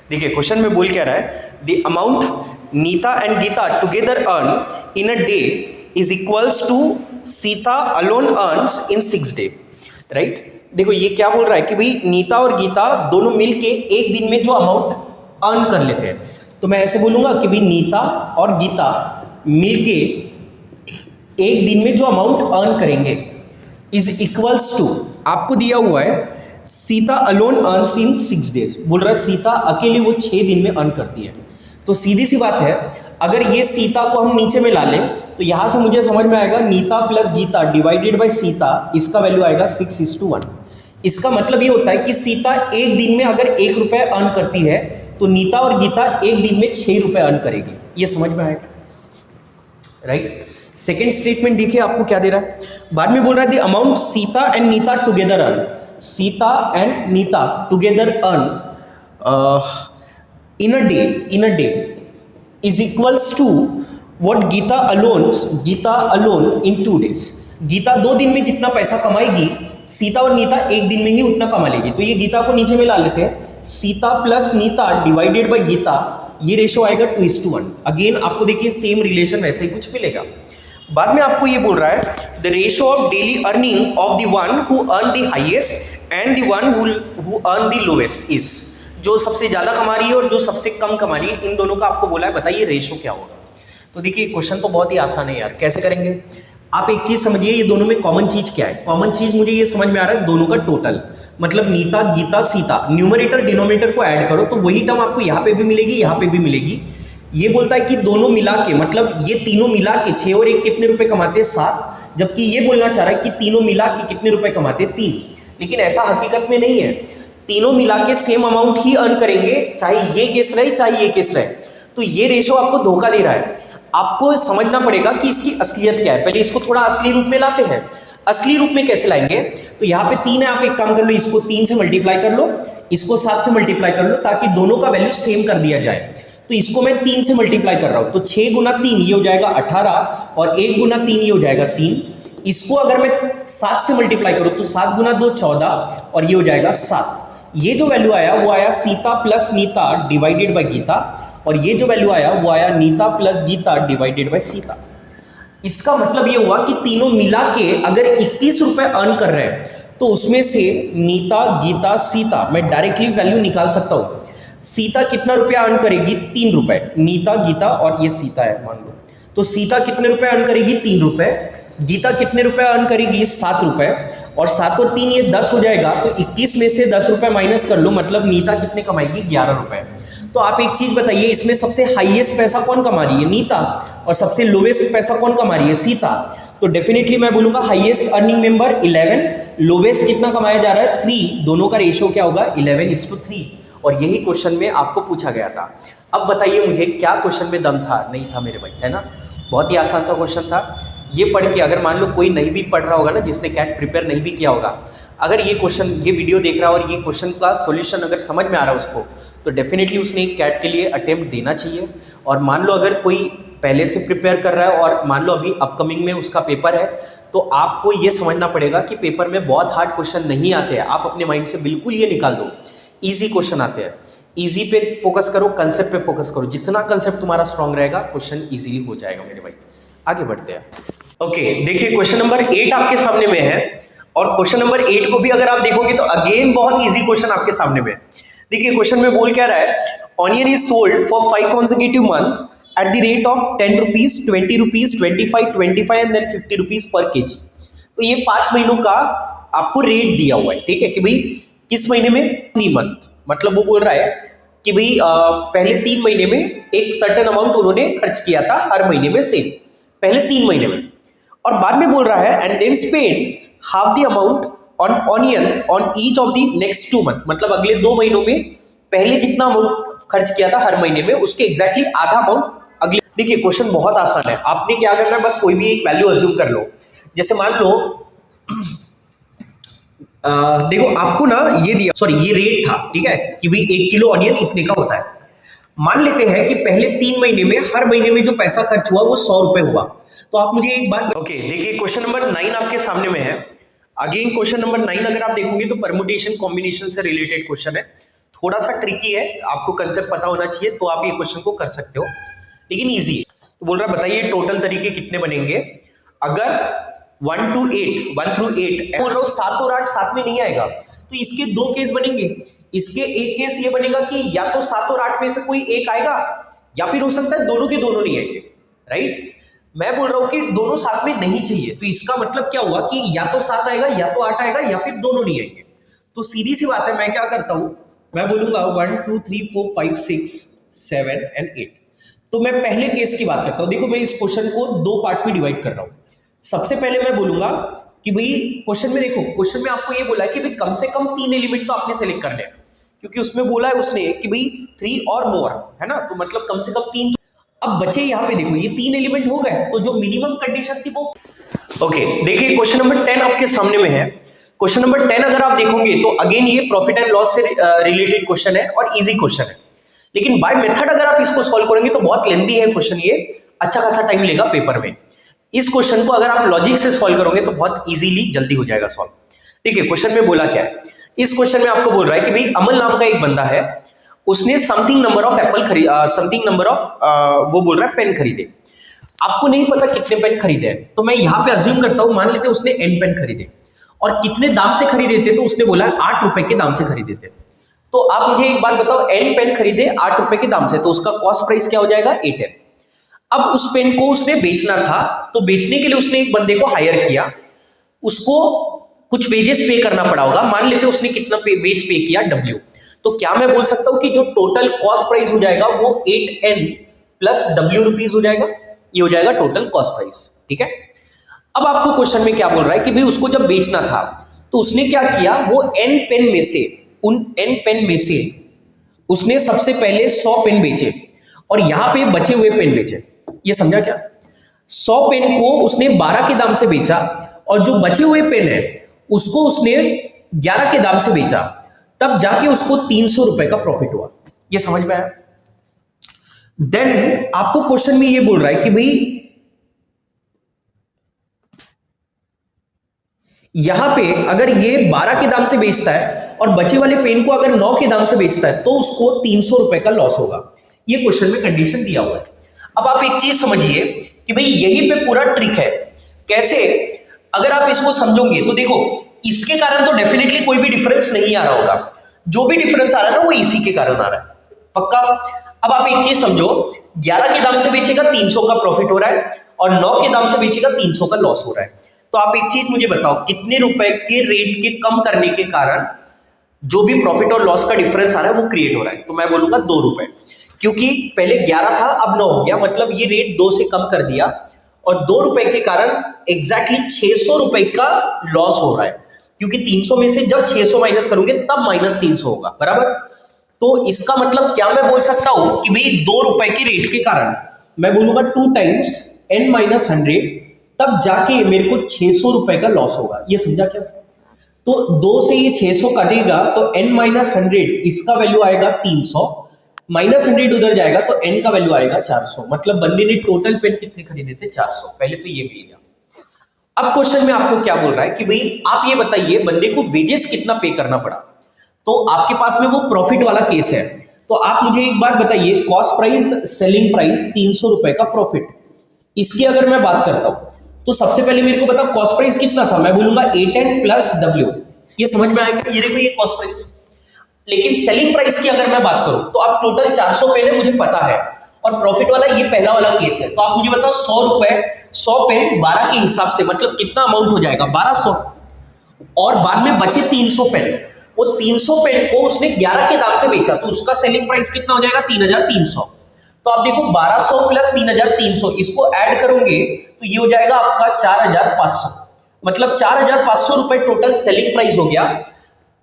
देखिए क्वेश्चन में बोल क्या रहा है, the amount Nita and Gita together earn in a day is equals to Sita alone earns in 6 day, right. देखो ये क्या बोल रहा है कि भाई नीता और गीता दोनों मिलके एक दिन में जो अमाउंट अर्न कर लेते हैं, तो मैं ऐसे बोलूंगा कि भाई नीता और गीता मिलके एक दिन में जो अमाउंट अर्न करेंगे इज इक्वल्स टू, आपको दिया हुआ है Sita alone earns in 6 days, बोल रहा है सीता अकेली वो 6 दिन में अर्न करती है। तो सीधी सी बात है, अगर ये सीता को हम नीचे में ला लें तो यहां से मुझे समझ में आएगा Nita plus Gita divided by Sita, इसका वैल्यू आएगा 6:1। इसका मतलब ये होता है कि सीता एक दिन में अगर 1 रुपये अर्न करती है तो नीता और गीता एक दिन में 6 रुपये अर्न करेगी। ये समझ में आएगा, राइट। सेकेंड स्टेटमेंट देखिए आपको क्या दे रहा है, बाद में बोल रहा है the amount Sita and Nita together earn, Sita and Nita together earn in a day is equals to what Gita alone in 2 days. Gita 2 दिन में जितना पैसा कमाएगी, सीता और नीता एक दिन में ही उतना कमा लेगी। तो ये गीता को नीचे में ला लेते हैं, Sita plus Nita divided by Gita, ये रेशो आएगा 2:1। अगेन आपको देखिए सेम रिलेशन वैसे ही कुछ मिलेगा। बाद में आपको ये बोल रहा है the ratio of daily earning of the one who earn the highest and the one who earn the lowest is, जो सबसे ज्यादा कमा रही है और जो सबसे कम कमा रही है, इन दोनों का आपको बोला है, बताइए रेशो क्या होगा। तो देखिए क्वेश्चन तो बहुत ही आसान है यार, कैसे करेंगे आप एक चीज समझिए, ये दोनों में कॉमन चीज क्या है। कॉमन चीज मुझे ये समझ में आ रहा है, दोनों का टोटल, मतलब नीता गीता सीता, न्यूमरेटर डिनोमिनेटर को ऐड करो तो वही टर्म आपको यहाँ पे भी मिलेगी, यहाँ पे भी मिलेगी। ये बोलता है कि दोनों मिला के, मतलब ये तीनों मिला के 6 और 1 कितने रुपए कमाते हैं 7, जबकि ये बोलना चाह रहा है कि तीनों मिला के कितने रुपए कमाते हैं 3। लेकिन ऐसा हकीकत में नहीं है, तीनों मिला के सेम अमाउंट ही अर्न करेंगे, चाहे ये केस रहे चाहे ये केस रहे। तो ये रेशो आपको धोखा दे रहा है, आपको समझना पड़ेगा कि इसकी असलियत क्या है। पहले इसको थोड़ा असली रूप में लाते हैं। असली रूप में कैसे लाएंगे, तो यहाँ पे 3 है, आप एक काम कर लो, इसको 3 से मल्टीप्लाई कर लो, इसको 7 से मल्टीप्लाई कर लो, ताकि दोनों का वैल्यू सेम कर दिया जाए। तो इसको मैं 3 से मल्टीप्लाई कर रहा हूं, तो 6 गुना 3 ये हो जाएगा 18, और 1 गुना 3 ये हो जाएगा 3। इसको अगर मैं 7 से मल्टीप्लाई करूं तो 7 गुना 2 14, और ये हो जाएगा 7। ये जो वैल्यू आया वो आया Sita plus Nita divided by Gita, और ये जो वैल्यू आया वो आया Nita plus Gita divided by Sita. इसका मतलब ये हुआ कि तीनों मिला के अगर 21 रुपए अर्न कर रहे हैं तो उसमें से नीता गीता सीता मैं डायरेक्टली वैल्यू निकाल सकता हूं। सीता कितना रुपया अर्न करेगी 3 रुपए, नीता गीता और ये सीता है मान लो, तो सीता कितने रुपए अर्न करेगी 3 रुपए, गीता कितने रुपए अर्न करेगी 7 रुपए, और 7 और 3 ये 10 हो जाएगा। तो 21 में से 10 रुपए माइनस कर लो, मतलब नीता कितने कमाएगी 11 रुपए। तो आप एक चीज बताइए, इसमें सबसे हाईएस्ट पैसा कौन कमा रही है नीता, और सबसे लोवेस्ट पैसा कौन कमा रही है सीता। तो डेफिनेटली मैं बोलूंगा हाईएस्ट अर्निंग मेंबर 11, लोवेस्ट कितना कमाया जा रहा है 3, दोनों का रेशियो क्या होगा 11:3। और यही क्वेश्चन में आपको पूछा गया था। अब बताइए मुझे क्या क्वेश्चन में दम था? नहीं था मेरे भाई, है ना। बहुत ही आसान सा क्वेश्चन था। ये पढ़ के अगर मान लो कोई नहीं भी पढ़ रहा होगा ना, जिसने कैट प्रिपेयर नहीं भी किया होगा, अगर ये क्वेश्चन, ये वीडियो देख रहा है और ये क्वेश्चन का सॉल्यूशन अगर समझ में आ रहा है उसको, तो डेफिनेटली उसने एक कैट के लिए अटेम्प्ट देना चाहिए। और मान लो अगर कोई पहले से प्रिपेयर कर रहा है और मान लो अभी अपकमिंग में उसका पेपर है, तो आपको ये समझना पड़ेगा कि पेपर में बहुत हार्ड क्वेश्चन नहीं आते हैं। आप अपने माइंड से बिल्कुल ये निकाल दो, ईजी क्वेश्चन आते हैं। ईजी पे फोकस करो, कंसेप्ट पे फोकस करो। जितना कंसेप्ट तुम्हारा स्ट्रांग रहेगा, क्वेश्चन ईजिली हो जाएगा मेरे भाई। आगे बढ़ते हैं। ओके, देखिए क्वेश्चन नंबर 8 आपके सामने में है, और क्वेश्चन नंबर 8 को भी अगर आप देखोगे तो अगेन बहुत इजी क्वेश्चन आपके सामने में है। देखिए क्वेश्चन में बोल क्या रहा है, onion is sold for 5 consecutive month at the rate of 10 rupees, 20 rupees, 25 and then 50 rupees per kg। तो ये 5 महीनों का आपको रेट दिया हुआ है, ठीक है, कि भाई किस महीने में? 3 मंथ। मतलब वो बोल रहा है कि भाई पहले 3 महीने में एक सर्टेन अमाउंट उन्होंने खर्च किया था, हर महीने में सेम, पहले 3 महीने में। और बाद में बोल रहा है and then spend half the amount on onion on each of the next 2 month. मतलब अगले 2 महीनों में पहले जितना अमाउंट खर्च किया था हर महीने में, उसके एग्जैक्टली आधा अमाउंट अगले। देखिए क्वेश्चन बहुत आसान है। आपने क्या करना है, बस कोई भी एक वैल्यू अज्यूम कर लो। जैसे मान लो देखो आपको ना ये दिया, सॉरी ये रेट था, ठीक है, कि भाई 1 किलो ऑनियन इतने का होता है। मान लेते हैं कि पहले 3 महीने में हर महीने में जो पैसा खर्च हुआ वो 100 रुपए हुआ। तो आप मुझे एक बात, ओके देखिए क्वेश्चन नंबर 9 आपके सामने में है। अगेन क्वेश्चन नंबर 9 अगर आप देखोगे तो परमुटेशन कॉम्बिनेशन से रिलेटेड क्वेश्चन है। थोड़ा सा ट्रिकी है, आपको कंसेप्ट पता होना चाहिए तो आप ये क्वेश्चन को कर सकते हो, लेकिन इजी है। तो बोल रहा है बताइए टोटल तरीके कितने बनेंगे अगर 1 to 8, 1 through 8 बोल रहा हूँ। 7 और 8 साथ में नहीं आएगा, तो इसके 2 केस बनेंगे। इसके एक केस ये बनेगा कि या तो 7 और 8 में से कोई एक आएगा, या फिर हो सकता है दोनों के दोनों नहीं आएंगे, राइट। मैं बोल रहा हूं कि दोनों साथ में नहीं चाहिए, तो इसका मतलब क्या हुआ कि या तो 7 आएगा या तो 8 आएगा या फिर दोनों नहीं आएंगे। तो सीधी सी बात है, मैं क्या करता हूं, मैं बोलूंगा 1 2 3 4 5 6 7 and 8। तो मैं पहले केस की बात करता हूं। देखो मैं इस क्वेश्चन को 2 पार्ट में डिवाइड कर रहा हूं। सबसे पहले मैं बोलूंगा कि भाई क्वेश्चन में देखो, क्वेश्चन में आपको ये बोला है कि भाई कम से कम 3 एलिमेंट तो आपने सेलेक्ट करने हैं, क्योंकि उसमें बोला है उसने कि भाई 3 और मोर, है ना, तो मतलब कम से कम 3। अब बचे यहाँ पे देखो ये 3 एलिमेंट हो गए, तो जो मिनिमम कंडीशन थी वो ओके। देखिए क्वेश्चन नंबर 10 आपके सामने में है। क्वेश्चन नंबर 10 अगर आप देखोगे तो अगेन ये प्रॉफिट एंड लॉस से रिलेटेड क्वेश्चन है और इजी क्वेश्चन है, लेकिन बाय मेथड अगर आप इसको सॉल्व करेंगे तो बहुत लेंथी है क्वेश्चन, ये अच्छा खासा टाइम लेगा पेपर में। इस क्वेश्चन को अगर आप लॉजिक से सॉल्व करोगे तो बहुत इजीली जल्दी हो जाएगा सॉल्व। देखिए क्वेश्चन में बोला क्या है, इस क्वेश्चन में आपको बोल रहा है कि भाई अमन नाम का एक बंदा है, उसने समथिंग नंबर ऑफ एप्पल खरीद समथिंग नंबर ऑफ वो बोल रहा है पेन खरीदे। आपको नहीं पता कितने पेन खरीदे हैं, तो मैं यहां पे अज्यूम करता हूं, मान लेते उसने n पेन खरीदे, और कितने दाम से खरीदे थे, तो उसने बोला 8 रुपए के दाम से खरीदे थे। तो आप मुझे एक बात बताओ, n पेन खरीदे 8 रुपए के दाम से, तो उसका कॉस्ट प्राइस क्या हो जाएगा 8n। अब उस पेन को उसने बेचना था, तो बेचने के लिए उसने एक बंदे को हायर किया, उसको कुछ वेजेस पे करना पड़ा होगा। मान लेते उसने कितना वेज पे किया W। तो क्या मैं बोल सकता हूं कि जो टोटल कॉस्ट प्राइस हो जाएगा वो 8n प्लस W रुपीज हो जाएगा, ये हो जाएगा टोटल कॉस्ट प्राइस, ठीक है। अब आपको क्वेश्चन में क्या बोल रहा है कि भाई उसको जब बेचना था तो उसने क्या किया, वो n पेन में से, उन n पेन में से उसने सबसे पहले 100 पेन बेचे और यहां पे बचे हुए पेन बेचे। ये समझा क्या? 100 पेन को उसने 12 के दाम से बेचा और जो बचे हुए पेन है उसको उसने 11 के दाम से बेचा, तब जाके उसको 300 रुपए का प्रॉफिट हुआ। ये समझ में आया? देन आपको क्वेश्चन में ये बोल रहा है कि भाई यहां पे अगर ये 12 के दाम से बेचता है और बचे वाले पेन को अगर 9 के दाम से बेचता है तो उसको 300 रुपए का लॉस होगा। ये क्वेश्चन में कंडीशन दिया हुआ है। अब आप एक चीज समझिए कि भाई यही पे पूरा ट्रिक है। कैसे? अगर आप इसको समझोगे तो देखो, इसके कारण तो डेफिनेटली कोई भी डिफरेंस नहीं आ रहा होगा, जो भी डिफरेंस आ रहा है ना वो इसी के कारण आ रहा है, पक्का। अब आप एक चीज समझो, 11 के दाम से बेचेगा 300 का प्रॉफिट हो रहा है और 9 के दाम से बेचेगा 300 का लॉस हो रहा है। तो आप एक चीज मुझे बताओ, कितने रुपए के रेट के कम करने के कारण जो भी प्रॉफिट और लॉस का डिफरेंस आ रहा है वो क्रिएट हो रहा है? तो मैं बोलूंगा 2 रुपए, क्योंकि पहले 11 था अब 9 हो गया, मतलब ये रेट 2 से कम कर दिया और 2 रुपए के कारण एग्जैक्टली 600 रुपए का लॉस हो रहा है, क्योंकि 300 में से जब 600 माइनस करोगे तब -300 होगा, बराबर। तो इसका मतलब क्या मैं बोल सकता हूं कि भाई 2 रुपए के रेट के कारण मैं बोलूंगा 2 टाइम्स n माइनस 100, तब जाके मेरे को 600 रुपए का लॉस होगा। ये समझा क्या? तो 2 से ये 600 कटेगा तो n माइनस 100 इसका वैल्यू आएगा 300, माइनस 100 उधर जाएगा तो n का वैल्यू आएगा 400। मतलब बंदे ने टोटल पेन कितने खरीदे थे? 400। पहले तो ये मिल गया। अब क्वेश्चन में आपको क्या बोल रहा है कि भाई आप ये बताइए बंदे को वेजेस कितना पे करना पड़ा। तो आपके पास में वो प्रॉफिट वाला केस है, तो आप मुझे एक बात बताइए, कॉस्ट प्राइस सेलिंग प्राइस 300 रुपए का प्रॉफिट, इसकी अगर मैं बात करता हूं तो सबसे पहले मेरे को बता कॉस्ट प्राइस कितना था। मैं बोलूंगा A10 प्लस W। ये समझ में आएगा? ये देखो ये कॉस्ट प्राइस। लेकिन सेलिंग प्राइस की अगर मैं बात करूं तो आप टोटल 400 पेन है, मुझे पता है, और प्रॉफिट वाला ये पहला वाला केस है। तो आप मुझे बताओ 100 रुपए 100 पेन 12 के हिसाब से मतलब कितना अमाउंट हो जाएगा? 1200। और बाद में बचे 300 पेन, वो 300 पेन को उसने 11 के दाम से बेचा, तो उसका सेलिंग प्राइस कितना हो जाएगा? 3300। तो आप देखो 1200 प्लस 3300 इसको ऐड करोगे तो ये हो जाएगा आपका 4500। मतलब 4500 रुपए टोटल सेलिंग प्राइस हो गया,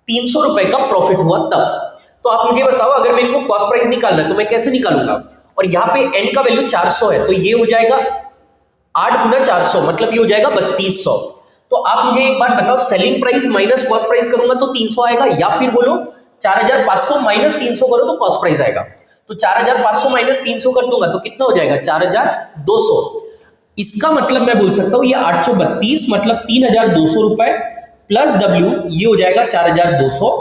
300 रुपए का प्रॉफिट हुआ तब। तो आप मुझे बताओ अगर मेरे को कॉस्ट प्राइस निकालना है तो मैं कैसे निकालूंगा? और यहाँ पे n का वैल्यू 400 है, तो ये हो जाएगा 8 गुना 400, मतलब ये हो जाएगा 3200। तो आप मुझे एक बात बताओ, selling price minus cost price करूंगा तो 300 आएगा, या फिर बोलो 4500 माइनस 300 करो तो कॉस्ट प्राइस आएगा। तो 4500 माइनस 300 कर दूंगा तो कितना हो जाएगा? 4200। इसका मतलब मैं बोल सकता हूं ये 832 मतलब 3200 रुपए प्लस W, ये हो जाएगा 4200।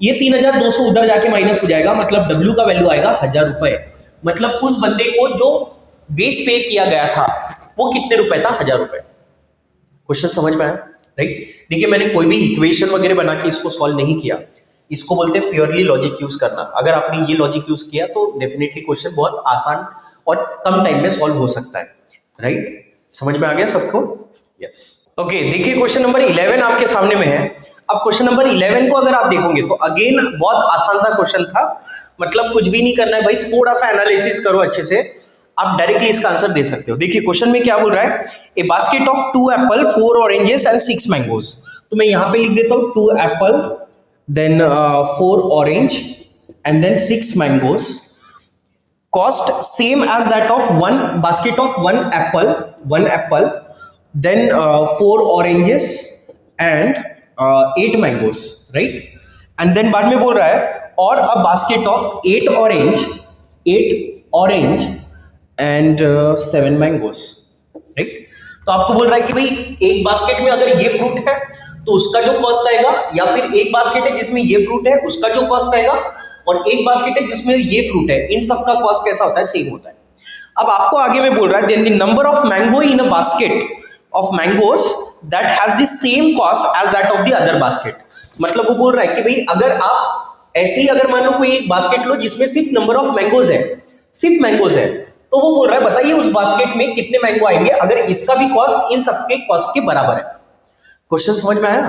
ये 3200 उधर जाके माइनस हो जाएगा, मतलब W का वैल्यू आएगा 1000 रुपए। मतलब उस बंदे को जो वेज पे किया गया था वो कितने रुपए था? 1000 रुपए। क्वेश्चन समझ में आया? राइट। देखिए मैंने कोई भी इक्वेशन वगैरह बना के इसको सॉल्व नहीं किया, इसको बोलते हैं प्योरली लॉजिक यूज करना। अगर आपने ये लॉजिक यूज किया तो डेफिनेटली क्वेश्चन बहुत आसान और कम टाइम में सॉल्व हो सकता है। राइट, समझ में आ गया सबको? यस। ओके, देखिए क्वेश्चन नंबर 11 आपके सामने में है। अब क्वेश्चन नंबर 11 को अगर आप देखोगे तो अगेन बहुत आसान सा क्वेश्चन था, मतलब कुछ भी नहीं करना है भाई, थोड़ा सा एनालिसिस करो अच्छे से, आप डायरेक्टली इसका आंसर दे सकते हो। देखिए क्वेश्चन में क्या बोल रहा है, a basket of 2 apple 4 oranges and 6 mangoes. तो मैं यहां पे लिख देता हूं 2 apple then 4 orange and then 6 mangoes, cost same as that of one basket of 1 apple then 4 oranges and 8 mangoes, right. And then बाद में बोल रहा है और a basket of 8 orange and 7 mangoes, right. तो आपको बोल रहा है कि भाई एक बास्केट में अगर ये फ्रूट है तो उसका जो कॉस्ट आएगा, या फिर एक बास्केट है जिसमें ये फ्रूट है उसका जो कॉस्ट आएगा, और एक बास्केट है जिसमें ये फ्रूट है, इन सबका कॉस्ट कैसा होता है? सेम होता है। अब आपको आगे में बोल रहा है then the number of mango in a basket of mangoes that has the same cost as that of the other basket. मतलब वो बोल रहा है कि भाई अगर आप ऐसे ही अगर मान लो कोई एक बास्केट लो जिसमें सिर्फ नंबर ऑफ मैंगोज है, सिर्फ मैंगोज है, तो वो बोल रहा है बताइए उस बास्केट में कितने मैंगो आएंगे अगर इसका भी कॉस्ट इन सबके कॉस्ट के बराबर है। क्वेश्चन समझ में आया?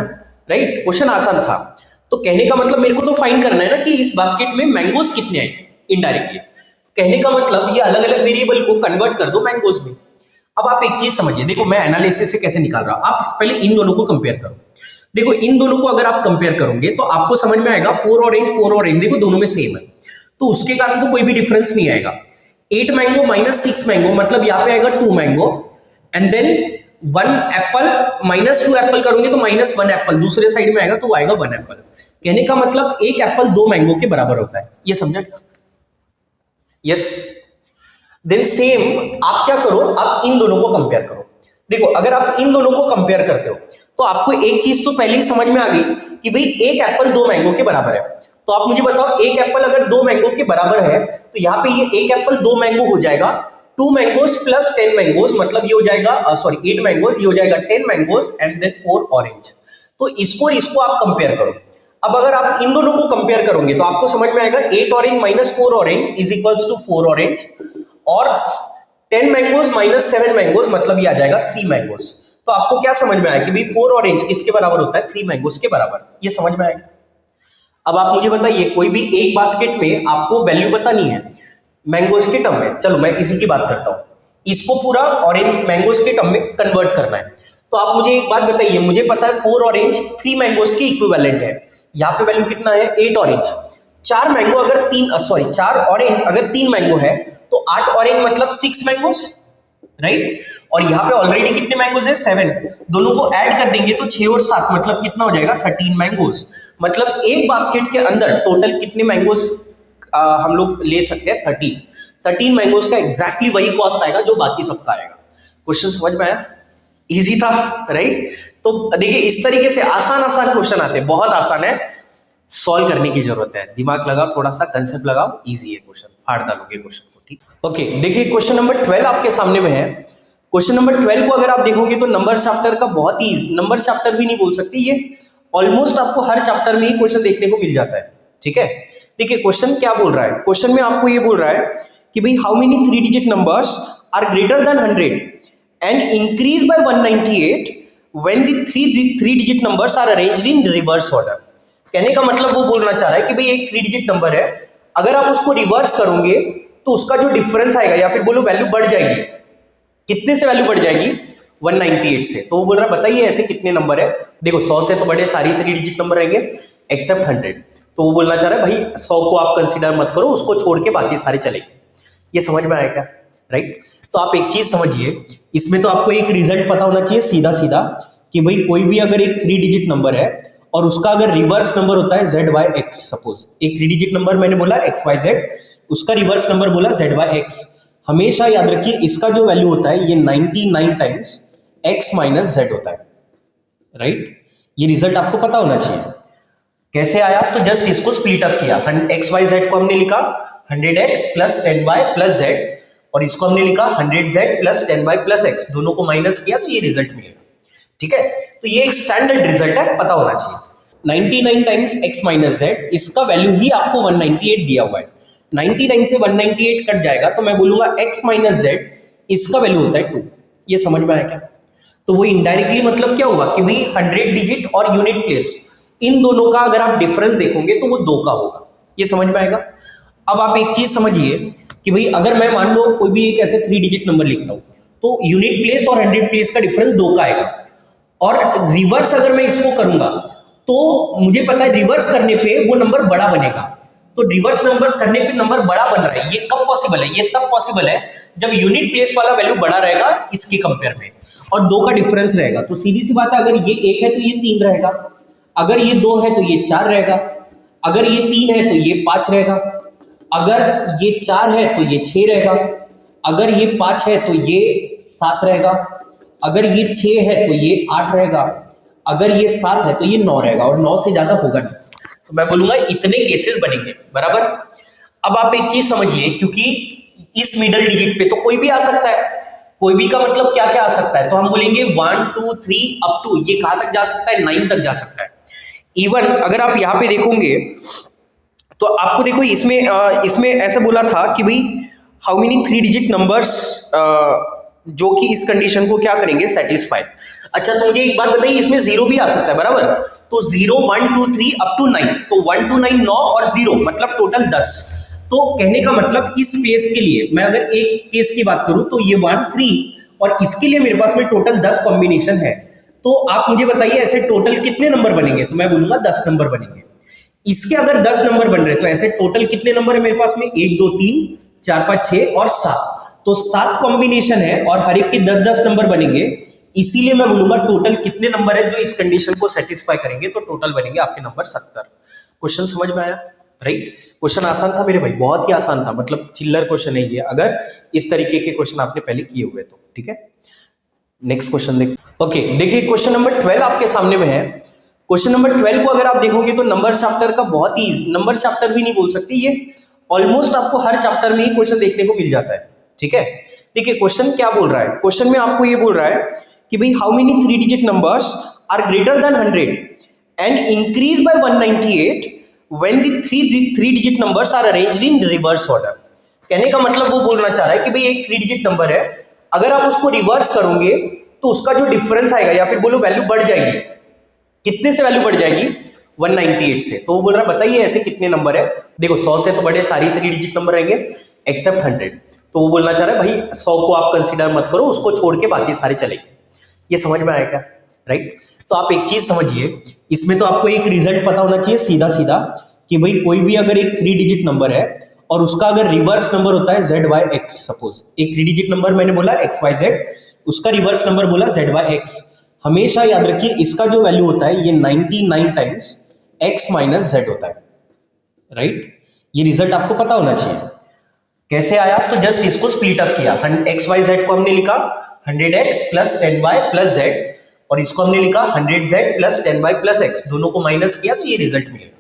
राइट, क्वेश्चन आसान था। तो कहने का मतलब मेरे को तो फाइंड करना है ना कि इस बास्केट में मैंगोज कितने आएंगे इनडायरेक्टली। कहने का मतलब ये अलग अलग वेरिएबल को कन्वर्ट कर दो मैंगोज में। अब आप एक चीज समझिए, देखो मैं एनालिसिस से कैसे निकाल रहा हूं, आप पहले इन दोनों को कंपेयर करो। देखो इन दोनों को अगर आप कंपेयर करोगे तो आपको समझ में आएगा 4 ऑरेंज देखो दोनों में सेम है, तो उसके कारण तो कोई भी डिफरेंस नहीं आएगा। 8 मैंगो माइनस 6 मैंगो मतलब यहाँ पे आएगा 2 mango, and then 1 apple minus 2 apple करोगे तो माइनस 1 एप्पल दूसरे साइड में आएगा तो आएगा 1 एप्पल। कहने का मतलब एक एप्पल 2 मैंगो के बराबर होता है। ये समझा क्या? यस। देन सेम आप क्या करो, आप इन दोनों को कंपेयर करो। देखो अगर आप इन दोनों को कंपेयर करते हो तो आपको एक चीज तो पहले ही समझ में आ गई कि भाई एक एप्पल 2 मैंगो के बराबर है। तो आप मुझे बताओ एक एप्पल अगर 2 मैंगो के बराबर है तो यहाँ पे ये एक एप्पल 2 मैंगो हो जाएगा 2 मैंगोज प्लस 10 मैंगोज, मतलब ये हो जाएगा 8 मैंगोज, ये हो जाएगा 10 मैंगोज एंड देन 4 ऑरेंज। तो इसको आप कंपेयर करो। अब अगर आप इन दोनों को कंपेयर करोगे तो आपको समझ में आएगा 8 orange minus 4 orange is equals to 4 orange, और 10 मैंगोज माइनस 7 मैंगोज मतलब ये आ जाएगा 3 मैंगोज। तो आपको क्या समझ में आया कि भाई 4 ऑरेंज किसके बराबर होता है? 3 मैंगोज के बराबर। ये समझ में आएगा? अब आप मुझे बताइए कोई भी एक बास्केट में आपको वैल्यू पता नहीं है मैंगोज के टर्म में, चलो मैं इसी की बात करता हूं, इसको पूरा ऑरेंज मैंगोज के टर्म में कन्वर्ट करना है। तो आप मुझे एक बात बताइए, मुझे पता है 4 ऑरेंज 3 मैंगोज के इक्विवेलेंट है, यहाँ पे वैल्यू कितना है? 8 ऑरेंज। चार मैंगो अगर चार ऑरेंज अगर 3 मैंगो है तो 8 ऑरेंज मतलब 6 मैंगोज, राइट। और यहाँ पे ऑलरेडी कितने मैंगोज है 7, दोनों को ऐड कर देंगे तो 6 और 7 मतलब कितना हो जाएगा 13 मैंगोज। मतलब एक बास्केट के अंदर टोटल कितने मैंगोज हम लोग ले सकते हैं 13 मैंगोज का एग्जैक्टली वही कॉस्ट आएगा जो बाकी सबका आएगा। क्वेश्चन समझ में आया? इजी था, राइट। तो देखिए इस तरीके से आसान आसान क्वेश्चन आते हैं, बहुत आसान है, सॉल्व करने की जरूरत है, दिमाग लगाओ थोड़ा सा, कंसेप्ट लगाओ, इजी है क्वेश्चन, फाड़ डालोगे क्वेश्चन को, ठीक। ओके देखिए क्वेश्चन नंबर 12 आपके सामने में है। क्वेश्चन नंबर 12 को अगर आप देखोगे तो नंबर चैप्टर का बहुत ही, नंबर चैप्टर भी नहीं बोल सकते, ये ऑलमोस्ट आपको हर चैप्टर में ही क्वेश्चन देखने को मिल जाता है, ठीक है। देखिए क्वेश्चन क्या बोल रहा है, क्वेश्चन में आपको ये बोल रहा है कि भाई how many 3 digit numbers are greater than 100 and increase by 198 when the 3 digit numbers are arranged in reverse order. कहने का मतलब वो बोलना चाह रहा है कि भाई एक 3 डिजिट नंबर है, अगर आप उसको रिवर्स करोगे तो उसका जो डिफरेंस आएगा या फिर बोलो वैल्यू बढ़ जाएगी, कितने से वैल्यू बढ़ जाएगी 198 से। तो वो बोल रहा है बताइए ऐसे कितने नंबर है। देखो 100 से तो बड़े सारी 3 डिजिट नंबर रहेंगे एक्सेप्ट 100। तो वो बोलना चाह रहा है भाई 100 को आप कंसीडर मत करो, उसको छोड़ के बाकी सारे चलेंगे। ये समझ में आया क्या, राइट। तो आप एक चीज समझिए, इसमें तो आपको एक रिजल्ट पता होना चाहिए सीधा सीधा कि भाई कोई भी अगर एक 3 डिजिट नंबर है और उसका अगर रिवर्स नंबर होता है ZYX, सपोज एक 3 डिजिट नंबर मैंने बोला XYZ, उसका रिवर्स नंबर बोला ZYX, हमेशा याद रखिए इसका जो वैल्यू होता है ये 99 टाइम्स X माइनस Z होता है, राइट। ये रिजल्ट आपको पता होना चाहिए। कैसे आया, तो जस्ट इसको स्प्लिट अप किया, XYZ को हमने लिखा 100X plus 10Y plus Z, और इसको हमने लिखा 100Z plus 10Y plus X, दोनों को माइनस किया तो ये रिजल्ट मिलेगा, ठीक है। तो ये एक स्टैंडर्ड रिजल्ट है, पता होना चाहिए। 99 टाइम्स X माइनस Z, इसका वैल्यू ही आपको 198 दिया हुआ है, 99 से 198 कट जाएगा तो मैं बोलूंगा X माइनस Z, इसका वैल्यू होता है 2। ये समझ में आया क्या? तो वो इनडायरेक्टली मतलब क्या हुआ कि भाई 100 डिजिट और यूनिट प्लेस, इन दोनों का अगर आप डिफरेंस देखोगे तो वो 2 का होगा। ये समझ में आएगा? अब आप एक चीज समझिए कि भाई अगर मैं मान लो कोई भी एक ऐसे 3 डिजिट नंबर लिखता हूं तो यूनिट प्लेस और 100 प्लेस का डिफरेंस 2 का आएगा, और रिवर्स अगर मैं इसको करूंगा तो मुझे पता है रिवर्स करने पे वो नंबर बड़ा बनेगा। तो रिवर्स नंबर करने पे नंबर बड़ा बन रहा है, ये कब पॉसिबल है? ये तब पॉसिबल है जब यूनिट प्लेस वाला वैल्यू बड़ा रहेगा इसके कंपेयर में और 2 का डिफरेंस रहेगा। तो सीधी सी बात है, अगर ये 1 है तो ये 3 रहेगा, अगर ये 2 है तो ये 4 रहेगा, अगर ये 3 है तो ये 5 रहेगा, अगर ये 4 है तो ये 6 रहेगा, अगर ये 5 है तो ये 7 रहेगा, अगर ये 6 है तो ये 8 रहेगा, अगर ये 7 है तो ये 9 रहेगा, और 9 से ज्यादा होगा नहीं। तो मैं बोलूंगा इतने केसेस बनेंगे, बराबर। अब आप एक चीज समझिए, क्योंकि इस मिडल डिजिट पे तो कोई भी आ सकता है, कोई भी का मतलब क्या क्या आ सकता है, तो हम बोलेंगे 1 2 3 अप टू, ये कहां तक जा सकता है 9 तक जा सकता है। इवन अगर आप यहां पे देखोगे तो आपको देखो इसमें ऐसा बोला था कि भाई हाउ मेनी 3 डिजिट नंबर्स जो कि इस कंडीशन को क्या करेंगे सेटिस्फाई। अच्छा तो मुझे एक बात बताइए, इसमें 0 भी आ सकता है, बराबर। तो 0 1 2 3 अप टू 9, तो 1 2 9 9 और 0 मतलब टोटल 10। तो कहने का मतलब इस केस के लिए मैं अगर एक केस की बात करूं तो ये 1 3 और इसके लिए मेरे पास में टोटल 10 कॉम्बिनेशन है। तो आप मुझे बताइए ऐसे टोटल कितने नंबर बनेंगे, तो मैं बोलूंगा 10 नंबर बनेंगे। इसके अगर 10 नंबर बन रहे तो ऐसे टोटल कितने नंबर है मेरे पास में, 1 2 3 4 5 6 और 7, तो 7 कॉम्बिनेशन है और हर एक के 10 10 नंबर बनेंगे। इसीलिए मैं बोलूंगा टोटल कितने नंबर है जो इस कंडीशन को सेटिस्फाई करेंगे, तो टोटल बनेंगे आपके नंबर 70। क्वेश्चन समझ में आया, राइट। क्वेश्चन आसान था मेरे भाई, बहुत ही आसान था, मतलब चिल्लर क्वेश्चन है ये, अगर इस तरीके के क्वेश्चन आपने पहले किए हुए तो, ठीक है। नेक्स्ट क्वेश्चन देख। ओके देखिए क्वेश्चन नंबर 12 आपके सामने में है। क्वेश्चन नंबर 12 को अगर आप देखोगे तो नंबर चैप्टर का बहुत ही, नंबर चैप्टर भी नहीं बोल सकते, ये ऑलमोस्ट आपको हर चैप्टर में ही क्वेश्चन देखने को मिल जाता है, ठीक है। देखिए क्वेश्चन क्या बोल रहा है, क्वेश्चन में आपको ये बोल रहा है कि भाई how many 3 digit numbers are greater than 100 and increase by 198 when the 3 digit numbers are arranged in reverse order. कहने का मतलब वो बोलना चाह रहा है कि भाई एक 3 डिजिट नंबर है, अगर आप उसको रिवर्स करोगे तो उसका जो डिफरेंस आएगा या फिर बोलो वैल्यू बढ़ जाएगी, कितने से वैल्यू बढ़ जाएगी 198 से। तो वो बोल रहा है बताइए ऐसे कितने नंबर है। देखो 100 से तो बड़े सारी 3 डिजिट नंबर रहेंगे एक्सेप्ट 100। तो वो बोलना चाह रहा है भाई 100 को आप कंसीडर मत करो, उसको छोड़ के बाकी सारे चलेंगे। ये समझ में आया क्या, राइट। तो आप एक चीज समझिए, इसमें तो आपको एक रिजल्ट पता होना चाहिए सीधा सीधा कि भाई कोई भी अगर एक 3 डिजिट नंबर है और उसका अगर रिवर्स नंबर होता है ZYX, सपोज एक 3 डिजिट नंबर मैंने बोला XYZ, उसका रिवर्स नंबर बोला ZYX, हमेशा याद रखिए इसका जो वैल्यू होता है ये 99 टाइम्स X माइनस Z होता है, राइट। ये रिजल्ट आपको पता होना चाहिए। कैसे आया, तो जस्ट इसको स्प्लिट अप किया, XYZ को हमने लिखा 100X plus 10Y plus Z, और इसको हमने लिखा 100Z plus 10Y plus X, दोनों को माइनस किया तो ये रिजल्ट मिलेगा,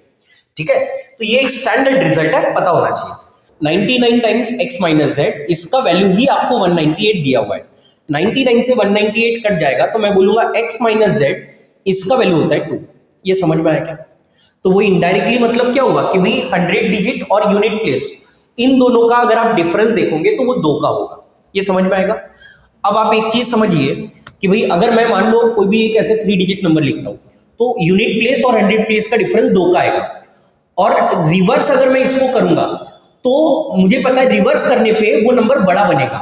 ठीक है। तो ये एक स्टैंडर्ड रिजल्ट है, पता होना चाहिए। 99 टाइम्स X माइनस Z, इसका वैल्यू ही आपको 198 दिया हुआ है, 99 से 198 कट जाएगा तो मैं बोलूंगा X माइनस Z, इसका वैल्यू होता है 2। ये समझ में आया क्या? तो वो इनडायरेक्टली मतलब क्या हुआ कि भाई 100 डिजिट और यूनिट प्लेस, इन दोनों का अगर आप डिफरेंस देखोगे तो वो 2 का होगा। ये समझ में आएगा? अब आप एक चीज समझिए कि भाई अगर मैं मान लो कोई भी एक ऐसे 3 डिजिट नंबर लिखता हूं तो यूनिट प्लेस और 100 प्लेस का डिफरेंस 2 का आएगा, और रिवर्स अगर मैं इसको करूंगा तो मुझे पता है रिवर्स करने पे वो नंबर बड़ा बनेगा।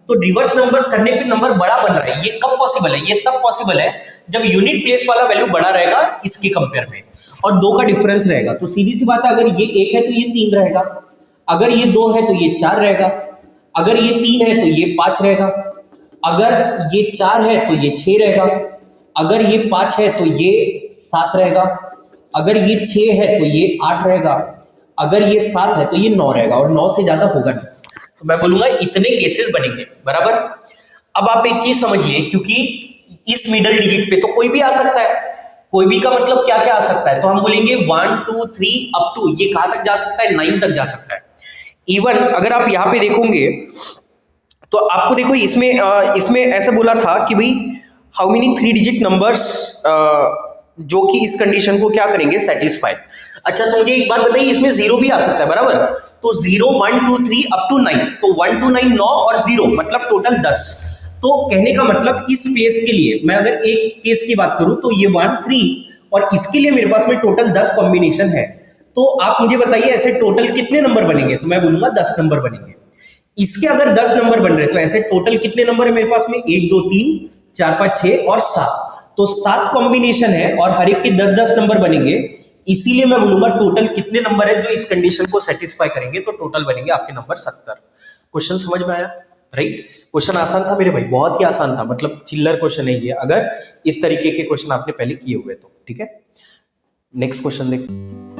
तो रिवर्स नंबर करने पे नंबर बड़ा बन रहा है, ये कब पॉसिबल है? ये तब पॉसिबल है जब यूनिट प्लेस वाला वैल्यू बड़ा रहेगा इसके कंपेयर में और 2 का डिफरेंस रहेगा। तो सीधी सी बात है, अगर ये 1 है तो ये 3 रहेगा, अगर ये 2 है तो ये 4 रहेगा, अगर ये 3 है तो ये 5 रहेगा, अगर ये 4 है तो ये 6 रहेगा, अगर ये 5 है तो ये 7 रहेगा, अगर ये 6 है तो ये 8 रहेगा, अगर ये 7 है तो ये 9 रहेगा, और 9 से ज्यादा होगा नहीं। तो मैं बोलूंगा इतने केसेस बनेंगे, बराबर। अब आप एक चीज समझिए, क्योंकि इस मिडल डिजिट पे तो कोई भी आ सकता है, कोई भी का मतलब क्या क्या आ सकता है, तो हम बोलेंगे 1 2 3 अप टू, ये कहां तक जा सकता है? 9 तक जा सकता है। इवन अगर आप यहां पे देखोगे तो आपको देखो इसमें ऐसा बोला था कि भाई हाउ मेनी 3 डिजिट नंबर्स जो कि इस कंडीशन को क्या करेंगे? सेटिस्फाई। अच्छा, तो मुझे एक बात बताइए, इसमें 0 भी आ सकता है, बराबर। तो 0 1 2 3 अप टू 9, तो 1 2 9 9 और 0 मतलब टोटल 10। तो कहने का मतलब इस केस के लिए मैं अगर एक केस की बात करूं तो ये 1 3 और इसके लिए मेरे पास में टोटल 10 कॉम्बिनेशन है। तो आप मुझे बताइए ऐसे टोटल कितने नंबर बनेंगे? तो मैं बोलूंगा 10 नंबर बनेंगे। इसके अगर 10 नंबर बन रहे तो ऐसे टोटल कितने नंबर है मेरे पास में? 1 2 3 4 5 6 और 7, तो 7 कॉम्बिनेशन है और हर एक के 10 10 नंबर बनेंगे। इसीलिए मैं बोलूंगा टोटल कितने नंबर है जो इस कंडीशन को सेटिस्फाई करेंगे, तो टोटल बनेंगे आपके नंबर 70। क्वेश्चन समझ में आया? राइट। क्वेश्चन आसान था मेरे भाई, बहुत ही आसान था, मतलब चिल्लर क्वेश्चन है ये, अगर इस तरीके के क्वेश्चन आपने पहले किए हुए तो। ठीक है, नेक्स्ट क्वेश्चन देख।